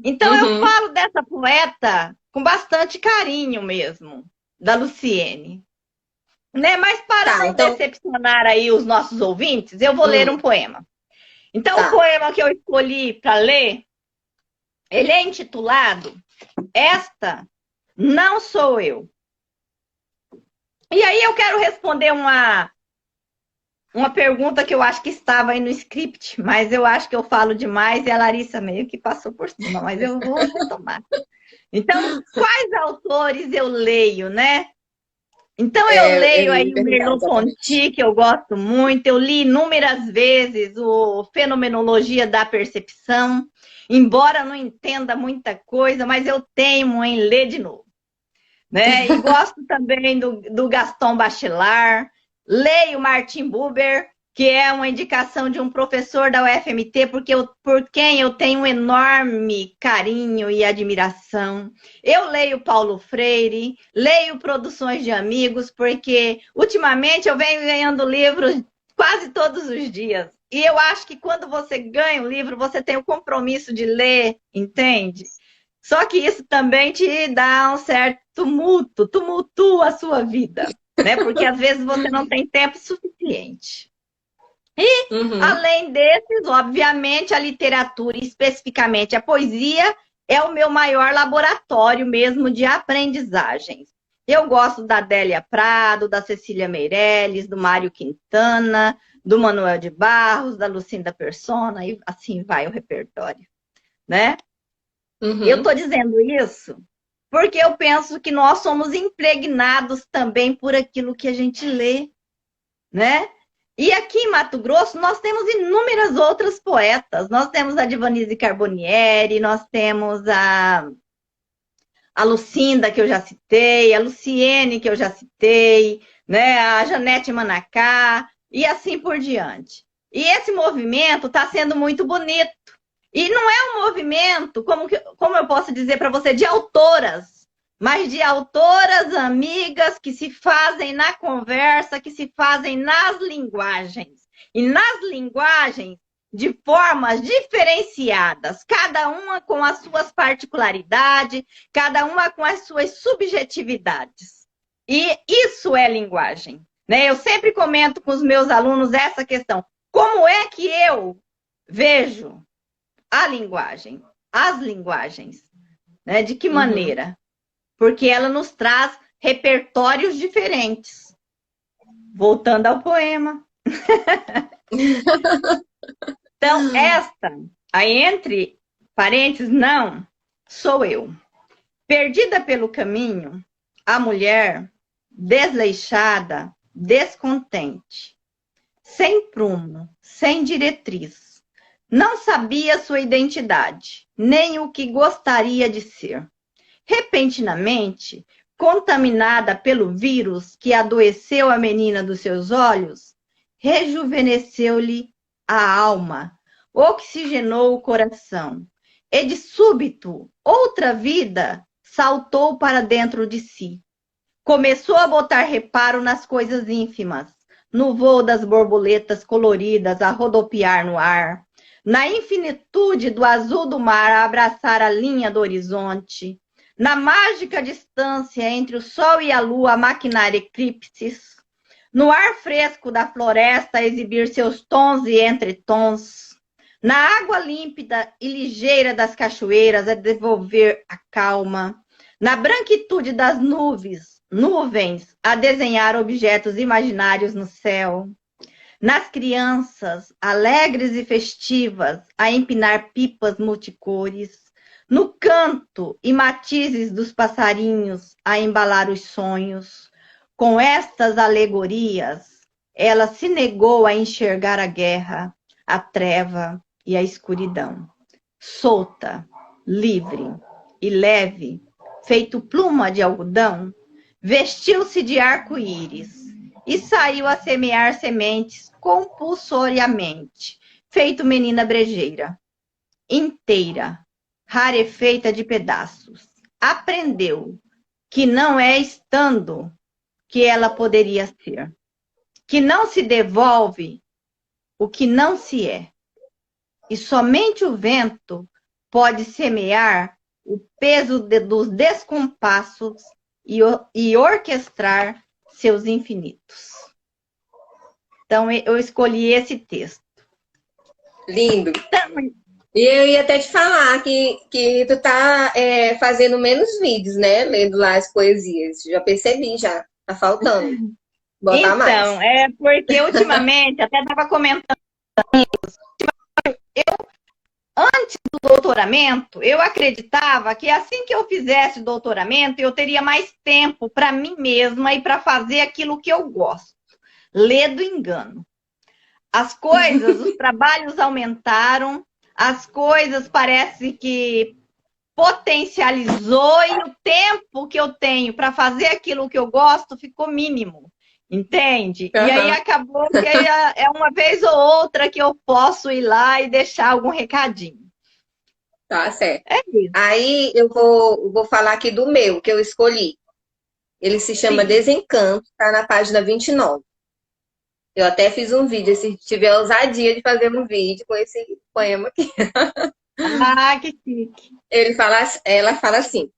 C: Então, eu
B: Uhum.
C: falo dessa poeta com bastante carinho mesmo, da Luciene. Né? Mas para
B: Tá,
C: não
B: então,
C: decepcionar aí os nossos ouvintes, eu vou ler um poema. Então, o
B: tá.
C: poema que eu escolhi para ler, ele é intitulado Esta Não Sou Eu. E aí eu quero responder uma pergunta que eu acho que estava aí no script, mas eu acho que eu falo demais e a Larissa meio que passou por cima, mas eu vou retomar. Então, quais autores eu leio, né? Então, eu
B: Eu
C: leio
B: ia
C: aí o
B: perguntar exatamente.
C: Merleau-Ponty, que eu gosto muito. Eu li inúmeras vezes o Fenomenologia da Percepção, embora não entenda muita coisa, mas eu teimo em ler de novo. Né? E gosto também do Gaston Bachelard. Leio Martin Buber, que é uma indicação de um professor da UFMT, por quem eu tenho um enorme carinho e admiração. Eu leio Paulo Freire, leio Produções de Amigos, porque ultimamente eu venho ganhando livros quase todos os dias. E eu acho que quando você ganha um livro, você tem o compromisso de ler, entende? Só que isso também te dá um certo tumultua a sua vida, né? Porque às vezes você não tem tempo suficiente. E,
B: Uhum.
C: além desses, obviamente, a literatura, especificamente a poesia, é o meu maior laboratório mesmo de aprendizagens. Eu gosto da Adélia Prado, da Cecília Meirelles, do Mário Quintana, do Manuel de Barros, da Lucinda Persona, e assim vai o repertório, né? Eu
B: Uhum.
C: estou dizendo isso porque eu penso que nós somos impregnados também por aquilo que a gente lê, né? E aqui em Mato Grosso nós temos inúmeras outras poetas. Nós temos a Divanise Carbonieri, nós temos a Lucinda, que eu já citei, a Luciene, que eu já citei, né? A Janete Manacá, e assim por diante. E esse movimento está sendo muito bonito. E não é um movimento, como eu posso dizer para você, de autoras, mas de autoras amigas que se fazem na conversa, que se fazem nas linguagens. E nas linguagens de formas diferenciadas, cada uma com as suas particularidades, cada uma com as suas subjetividades. E isso é linguagem, né? Eu sempre comento com os meus alunos essa questão. Como é que eu vejo a linguagem, as linguagens, né? De que
B: Uhum.
C: maneira? Porque ela nos traz repertórios diferentes. Voltando ao poema. Então, esta, aí entre parênteses, não, sou eu. Perdida pelo caminho, a mulher desleixada, descontente, sem prumo, sem diretriz. Não sabia sua identidade, nem o que gostaria de ser. Repentinamente, contaminada pelo vírus que adoeceu a menina dos seus olhos, rejuvenesceu-lhe a alma, oxigenou o coração, e de súbito, outra vida saltou para dentro de si. Começou a botar reparo nas coisas ínfimas, no voo das borboletas coloridas a rodopiar no ar, na infinitude do azul do mar a abraçar a linha do horizonte, na mágica distância entre o sol e a lua a maquinar eclipses, no ar fresco da floresta a exibir seus tons e entretons, na água límpida e ligeira das cachoeiras a devolver a calma, na branquitude das nuvens a desenhar objetos imaginários no céu, nas crianças alegres e festivas a empinar pipas multicores, no canto e matizes dos passarinhos a embalar os sonhos. Com estas alegorias, ela se negou a enxergar a guerra, a treva e a escuridão. Solta, livre e leve, feito pluma de algodão, vestiu-se de arco-íris e saiu a semear sementes compulsoriamente, feito menina brejeira, inteira, rarefeita de pedaços. Aprendeu que não é estando que ela poderia ser, que não se devolve o que não se é. E somente o vento pode semear o peso dos descompassos e orquestrar seus infinitos. Então, eu escolhi esse texto.
B: Lindo.
C: Então,
B: E eu ia até te falar que tu tá fazendo menos vídeos, né? Lendo lá as poesias. Já percebi, já. Tá faltando. Botar mais.
C: então, é porque ultimamente, até estava comentando, antes do doutoramento, eu acreditava que assim que eu fizesse o doutoramento, eu teria mais tempo para mim mesma e para fazer aquilo que eu gosto. Ler do engano. As coisas, os trabalhos aumentaram, as coisas parece que potencializou e o tempo que eu tenho para fazer aquilo que eu gosto ficou mínimo. Entende?
B: Uhum.
C: E aí acabou que é uma vez ou outra que eu posso ir lá e deixar algum recadinho.
B: Tá certo.
C: É isso.
B: Aí eu vou falar aqui do meu, que eu escolhi. Ele se chama
C: Sim.
B: Desencanto, tá na página 29. Eu até fiz um vídeo, se tiver a ousadia de fazer um vídeo com esse poema aqui.
C: Ah, que chique.
B: Ela fala assim: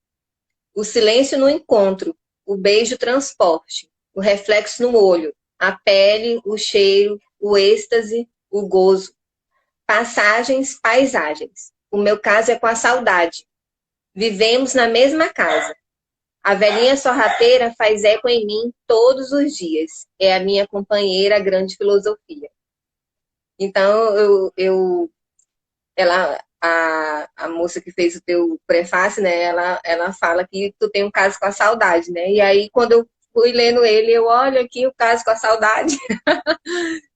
B: o silêncio no encontro, o beijo transporte, o reflexo no olho, a pele, o cheiro, o êxtase, o gozo. Passagens, paisagens. O meu caso é com a saudade. Vivemos na mesma casa. A velhinha sorrateira faz eco em mim todos os dias. É a minha companheira, a grande filosofia. Então, a moça que fez o teu prefácio, né? Ela fala que tu tem um caso com a saudade, né? E aí, quando eu fui lendo ele, eu olho aqui o caso com a saudade.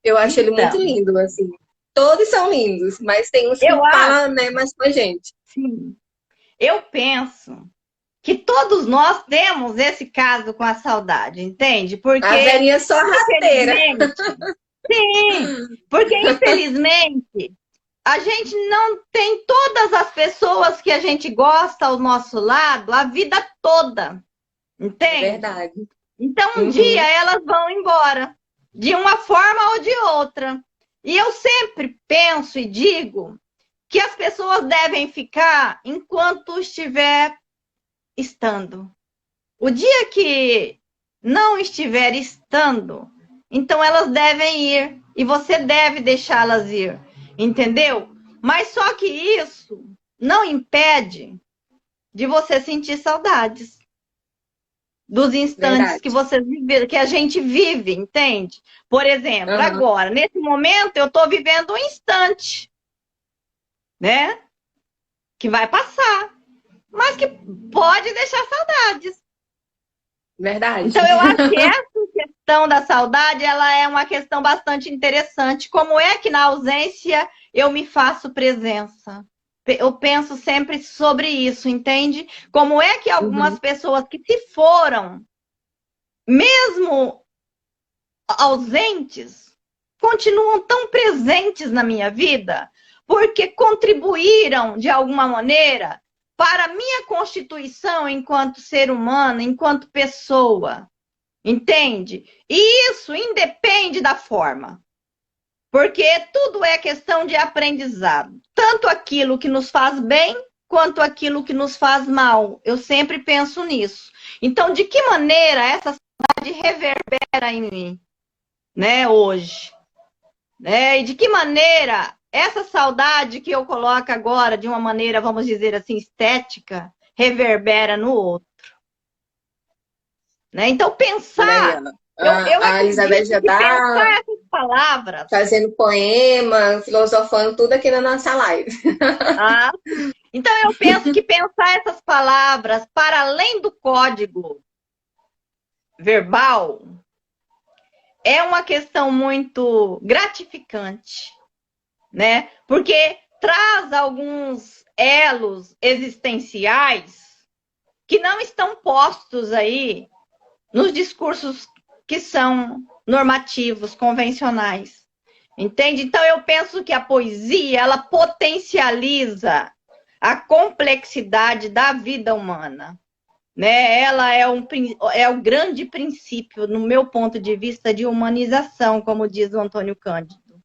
B: Eu acho ele muito lindo, assim. Todos são lindos, mas tem uns que falam, né, mais com a gente.
C: Sim. Eu penso que todos nós temos esse caso com a saudade, entende? Porque
B: a velhinha sorrateira.
C: Sim, porque infelizmente a gente não tem todas as pessoas que a gente gosta ao nosso lado a vida toda, entende?
B: É verdade.
C: Então um dia elas vão embora, de uma forma ou de outra. E eu sempre penso e digo que as pessoas devem ficar enquanto estiver estando. O dia que não estiver estando, então elas devem ir. E você deve deixá-las ir. Entendeu? Mas só que isso não impede de você sentir saudades dos instantes que você vive, que a gente vive, entende? Por exemplo, agora, nesse momento, eu estou vivendo um instante, né? Que vai passar, mas que pode deixar saudades.
B: Verdade.
C: Então, eu acho que essa questão da saudade, ela é uma questão bastante interessante. Como é que na ausência eu me faço presença? Eu penso sempre sobre isso, entende? Como é que algumas pessoas que se foram, mesmo ausentes, continuam tão presentes na minha vida? Porque contribuíram, de alguma maneira, para a minha constituição enquanto ser humano, enquanto pessoa. Entende? E isso independe da forma. Porque tudo é questão de aprendizado. Tanto aquilo que nos faz bem, quanto aquilo que nos faz mal. Eu sempre penso nisso. Então, de que maneira essa saudade reverbera em mim, né, hoje? Né? E de que maneira essa saudade que eu coloco agora, de uma maneira, vamos dizer assim, estética, reverbera no outro. Né? Então, pensar...
B: A Elizabeth já está
C: palavras,
B: fazendo poema, filosofando tudo aqui na nossa live.
C: Então, eu penso que pensar essas palavras para além do código verbal é uma questão muito gratificante, né? Porque traz alguns elos existenciais que não estão postos aí nos discursos que são normativos, convencionais. Entende? Então, eu penso que a poesia, ela potencializa a complexidade da vida humana. Né? Ela é o grande princípio, no meu ponto de vista, de humanização, como diz o Antônio Cândido.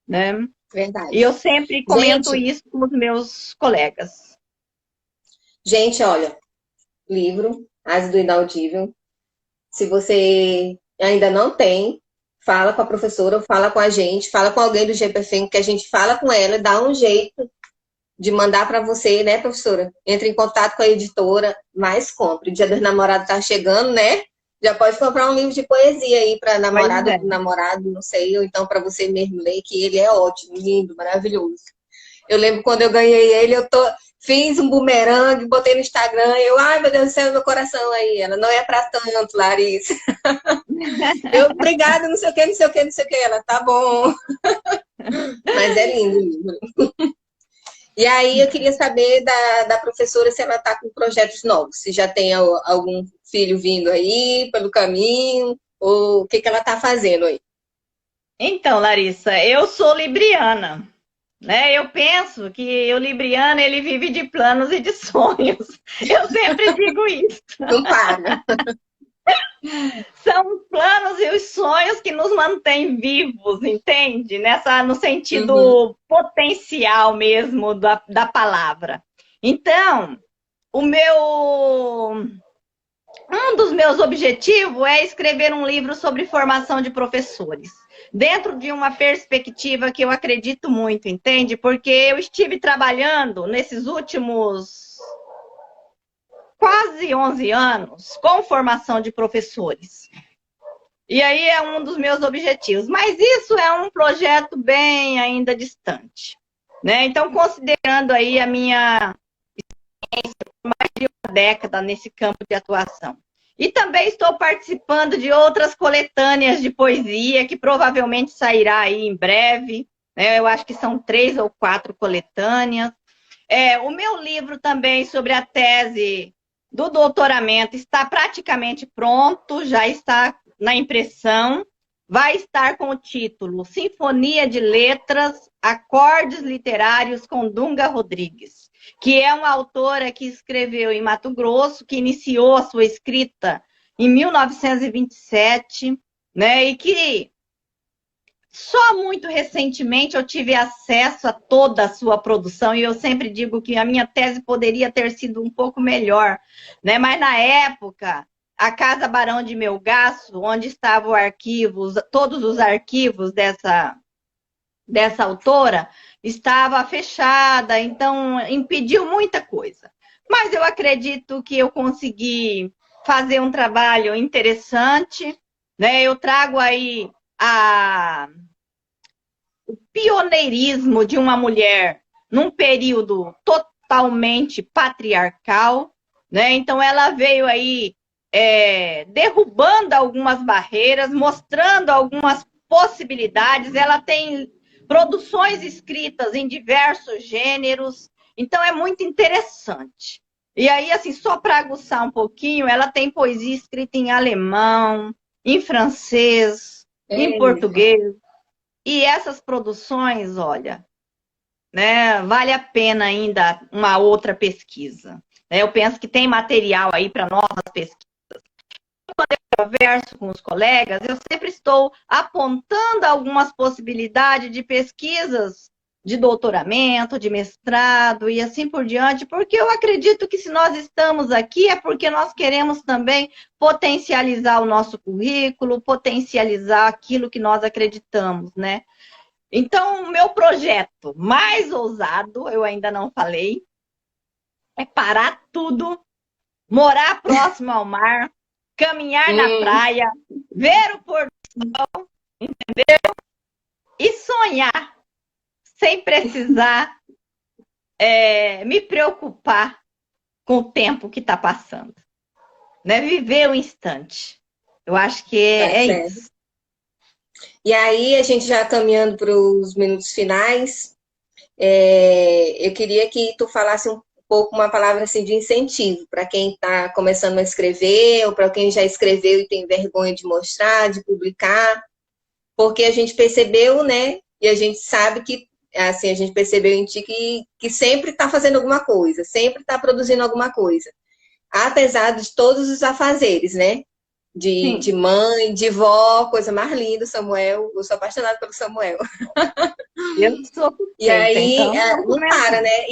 C: Né?
B: Verdade.
C: E eu sempre comento
B: Gente,
C: isso com os meus colegas.
B: gente, olha, livro, As do Inaudível. Se você ainda não tem, fala com a professora, ou fala com a gente, fala com alguém do GPFM, que a gente fala com ela, dá um jeito de mandar para você, né, professora? Entre em contato com a editora, mas compre. O Dia dos Namorados tá chegando, né? Já pode comprar um livro de poesia aí para namorado,
C: Pois é.
B: namorado, não sei, ou então para você mesmo ler, que ele é ótimo, lindo, maravilhoso. Eu lembro quando eu ganhei ele, fiz um bumerangue, botei no Instagram, ai meu Deus do céu, meu coração aí. Ela, não é para tanto, Larissa. Obrigada, não sei o que, não sei o que, não sei o que. Ela, tá bom. Mas é lindo o livro. E aí eu queria saber da professora se ela está com projetos novos, se já tem algum filho vindo aí pelo caminho, ou o que ela está fazendo aí.
C: Então, Larissa, eu sou libriana. Né? Eu penso que o libriano ele vive de planos e de sonhos. Eu sempre digo isso.
B: Não para.
C: São os planos e os sonhos que nos mantêm vivos, entende? No sentido potencial mesmo da palavra. Então, um dos meus objetivos é escrever um livro sobre formação de professores. Dentro de uma perspectiva que eu acredito muito, entende? Porque eu estive trabalhando nesses últimos quase 11 anos com formação de professores. E aí é um dos meus objetivos. Mas isso é um projeto bem ainda distante. Né? Então, considerando aí a minha experiência por mais de uma década nesse campo de atuação. E também estou participando de outras coletâneas de poesia, que provavelmente sairá aí em breve. Né? Eu acho que são 3 ou 4 coletâneas. O meu livro também sobre a tese do doutoramento está praticamente pronto, já está na impressão. Vai estar com o título Sinfonia de Letras, Acordes Literários com Dunga Rodrigues, que é uma autora que escreveu em Mato Grosso, que iniciou a sua escrita em 1927, né, e que só muito recentemente eu tive acesso a toda a sua produção, e eu sempre digo que a minha tese poderia ter sido um pouco melhor, né, mas na época, a Casa Barão de Melgaço, onde estavam todos os arquivos dessa autora, estava fechada, então impediu muita coisa. Mas eu acredito que eu consegui fazer um trabalho interessante, né? Eu trago aí o pioneirismo de uma mulher num período totalmente patriarcal, né? Então ela veio aí derrubando algumas barreiras, mostrando algumas possibilidades. Ela tem produções escritas em diversos gêneros, então é muito interessante. E aí, assim, só para aguçar um pouquinho, ela tem poesia escrita em alemão, em francês, em português. E essas produções, olha, né, vale a pena ainda uma outra pesquisa. Eu penso que tem material aí para novas pesquisas. Quando eu converso com os colegas, eu sempre estou apontando algumas possibilidades de pesquisas de doutoramento, de mestrado e assim por diante, porque eu acredito que se nós estamos aqui é porque nós queremos também potencializar o nosso currículo, potencializar aquilo que nós acreditamos, né? Então, o meu projeto mais ousado, eu ainda não falei, é parar tudo, morar próximo ao mar, caminhar na praia, ver o pôr do sol, entendeu? E sonhar, sem precisar me preocupar com o tempo que está passando. Né? Viver o instante. Eu acho que é isso.
B: E aí, a gente já caminhando para os minutos finais, eu queria que tu falasse um pouco uma palavra assim, de incentivo para quem está começando a escrever, ou para quem já escreveu e tem vergonha de mostrar, de publicar, porque a gente percebeu, né, e a gente sabe que assim, a gente percebeu em ti que sempre está fazendo alguma coisa, sempre está produzindo alguma coisa. Apesar de todos os afazeres, né? De
C: Sim,
B: mãe, de vó, coisa mais linda, Samuel. Eu sou apaixonada pelo Samuel.
C: eu sou
B: E
C: suspeita,
B: aí,
C: então vamos
B: não para,
C: comentar.
B: né?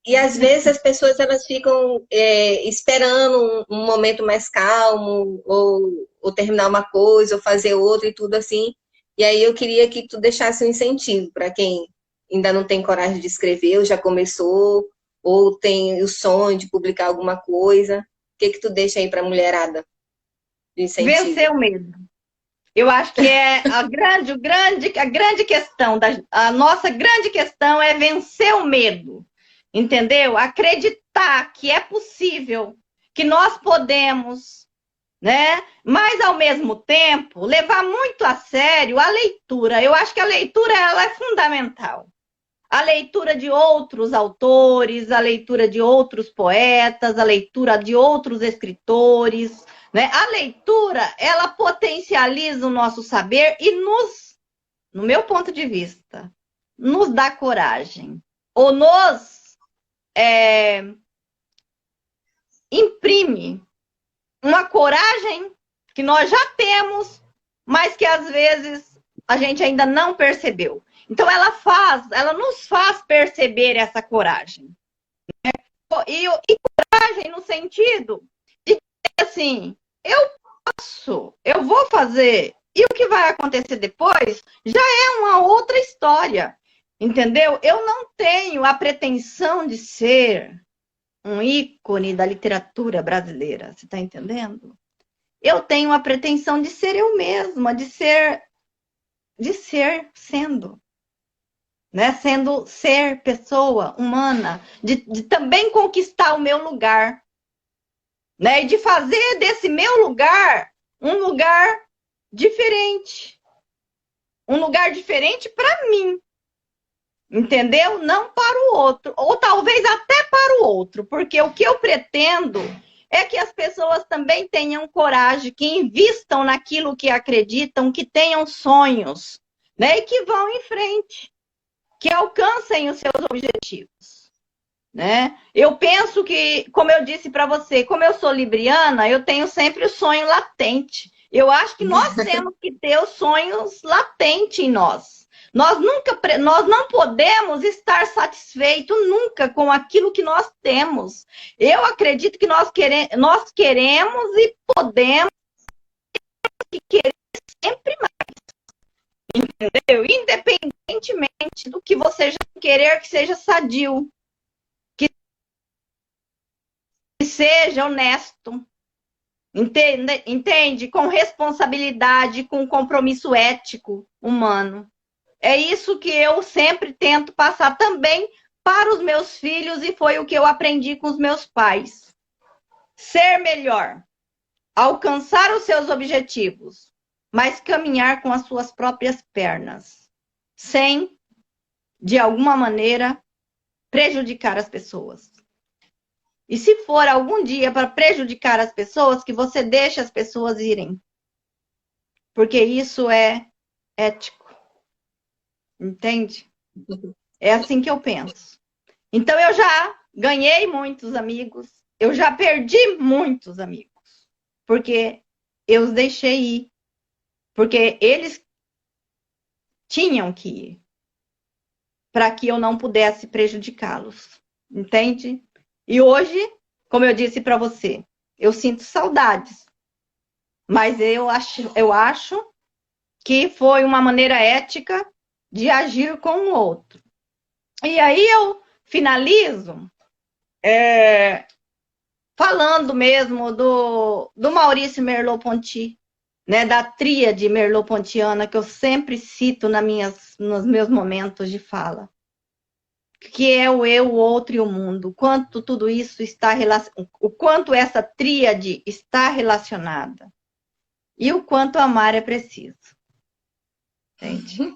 B: E às vezes as pessoas elas ficam esperando um momento mais calmo, ou terminar uma coisa, ou fazer outra e tudo assim. E aí eu queria que tu deixasse um incentivo para quem ainda não tem coragem de escrever, ou já começou, ou tem o sonho de publicar alguma coisa. O que que tu deixa aí para a mulherada de
C: Vencer
B: incentivo?
C: o medo. Eu acho que é a grande questão, a nossa grande questão é vencer o medo, entendeu? Acreditar que é possível, que nós podemos, né? Mas, ao mesmo tempo, levar muito a sério a leitura. Eu acho que a leitura ela é fundamental. A leitura de outros autores, a leitura de outros poetas, a leitura de outros escritores, né? A leitura, ela potencializa o nosso saber e no meu ponto de vista, nos dá coragem. Ou nos imprime uma coragem que nós já temos, mas que às vezes a gente ainda não percebeu. Então ela nos faz perceber essa coragem. E coragem no sentido de que, assim, eu vou fazer, e o que vai acontecer depois já é uma outra história, entendeu? Eu não tenho a pretensão de ser um ícone da literatura brasileira, você está entendendo? Eu tenho a pretensão de ser eu mesma, de ser sendo, né? Sendo ser, pessoa, humana, de também conquistar o meu lugar, né? E de fazer desse meu lugar um lugar diferente. Um lugar diferente para mim, entendeu? Não para o outro, ou talvez até para o outro, porque o que eu pretendo é que as pessoas também tenham coragem, que invistam naquilo que acreditam, que tenham sonhos, né? E que vão em frente, que alcancem os seus objetivos, né? Eu penso que, como eu disse para você, como eu sou libriana, eu tenho sempre o sonho latente. Eu acho que nós temos que ter os sonhos latentes em nós. Nós não podemos estar satisfeitos nunca com aquilo que nós temos. Eu acredito que nós queremos e podemos querer sempre mais, entendeu? Independentemente do que você já querer que seja sadio, que seja honesto, entende? Com responsabilidade, com compromisso ético humano. É isso que eu sempre tento passar também para os meus filhos e foi o que eu aprendi com os meus pais. Ser melhor, alcançar os seus objetivos, mas caminhar com as suas próprias pernas, sem, de alguma maneira, prejudicar as pessoas. E se for algum dia para prejudicar as pessoas, que você deixe as pessoas irem. Porque isso é ético. Entende? É assim que eu penso. Então eu já ganhei muitos amigos, eu já perdi muitos amigos, porque eu os deixei ir, porque eles tinham que ir, para que eu não pudesse prejudicá-los, entende? E hoje, como eu disse para você, eu sinto saudades, mas eu acho que foi uma maneira ética de agir com o outro. E aí eu finalizo falando mesmo do Maurício Merleau-Ponty, né, da tríade Merleau-Pontiana, que eu sempre cito nos meus momentos de fala, que é o eu, o outro e o mundo. Quanto tudo isso está o quanto essa tríade está relacionada e o quanto amar é preciso. Entende?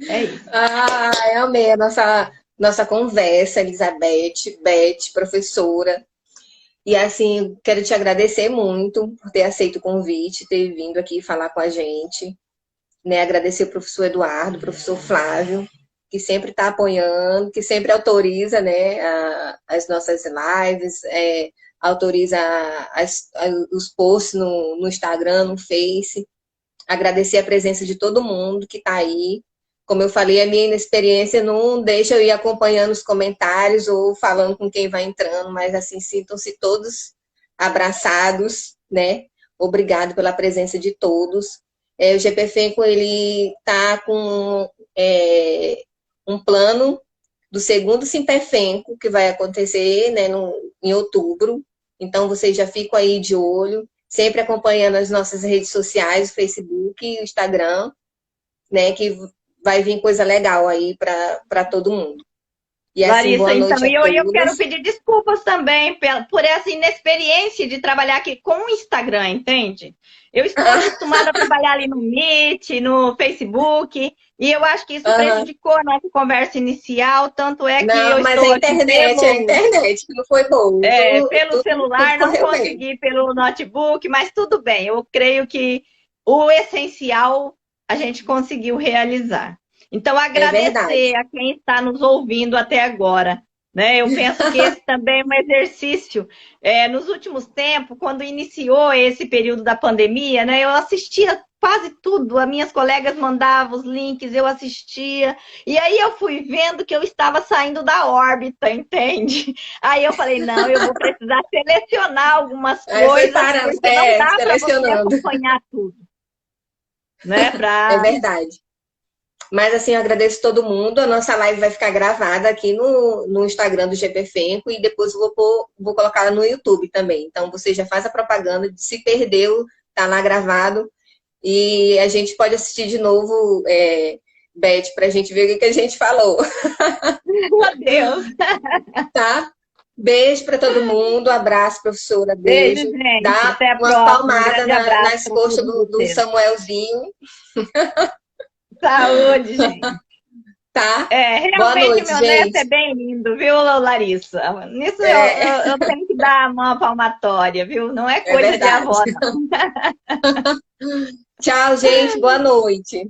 C: É isso.
B: Ah, eu amei a nossa conversa, Elizabeth, Beth, professora. E assim, quero te agradecer muito por ter aceito o convite, ter vindo aqui falar com a gente. né? Agradecer o professor Eduardo, o professor Flávio, que sempre está apoiando, que sempre autoriza, né, as nossas lives, autoriza os posts no Instagram, no Face. Agradecer a presença de todo mundo que está aí. Como eu falei, a minha inexperiência não deixa eu ir acompanhando os comentários ou falando com quem vai entrando, mas assim, sintam-se todos abraçados, né? Obrigado pela presença de todos. O GPFENCO, ele está com um plano do segundo Simpefenco, que vai acontecer, né, em outubro. Então, vocês já ficam aí de olho, sempre acompanhando as nossas redes sociais, o Facebook e o Instagram, né, que vai vir coisa legal aí para todo mundo. E assim,
C: Larissa,
B: boa noite
C: então,
B: a
C: eu quero
B: todos.
C: pedir desculpas também por essa inexperiência de trabalhar aqui com o Instagram, entende? Eu estou acostumada a trabalhar ali no Meet, no Facebook, e eu acho que isso prejudicou a nossa conversa inicial, tanto é que
B: Não,
C: eu
B: mas
C: estou
B: a internet que não foi bom.
C: pelo celular, não consegui pelo notebook, mas tudo bem, eu creio que o essencial a gente conseguiu realizar. Então, agradecer a quem está nos ouvindo até agora. Né? Eu penso que esse também é um exercício. Nos últimos tempos, quando iniciou esse período da pandemia, né, eu assistia quase tudo. As minhas colegas mandavam os links, eu assistia. E aí eu fui vendo que eu estava saindo da órbita, entende? Aí eu falei, não, eu vou precisar selecionar algumas coisas, porque não dá para você acompanhar tudo. Né?
B: É verdade. Mas, assim, eu agradeço todo mundo. A nossa live vai ficar gravada aqui no Instagram do GPFENCO e depois eu vou colocar no YouTube também. Então, você já faz a propaganda. Se perdeu, tá lá gravado. E a gente pode assistir de novo, Beth, pra gente ver o que a gente falou.
C: Meu Deus!
B: Tá? Beijo para todo mundo. Abraço, professora. Beijo.
C: Gente.
B: Dá
C: Até a
B: uma
C: próxima.
B: palmada nas coxas do Samuelzinho.
C: Saúde, gente.
B: Tá?
C: Realmente
B: boa noite,
C: meu
B: gente.
C: neto é bem lindo, viu, Larissa? Nisso eu tenho que dar uma palmatória, viu? Não é coisa de avó, não.
B: Tchau, gente. Boa noite.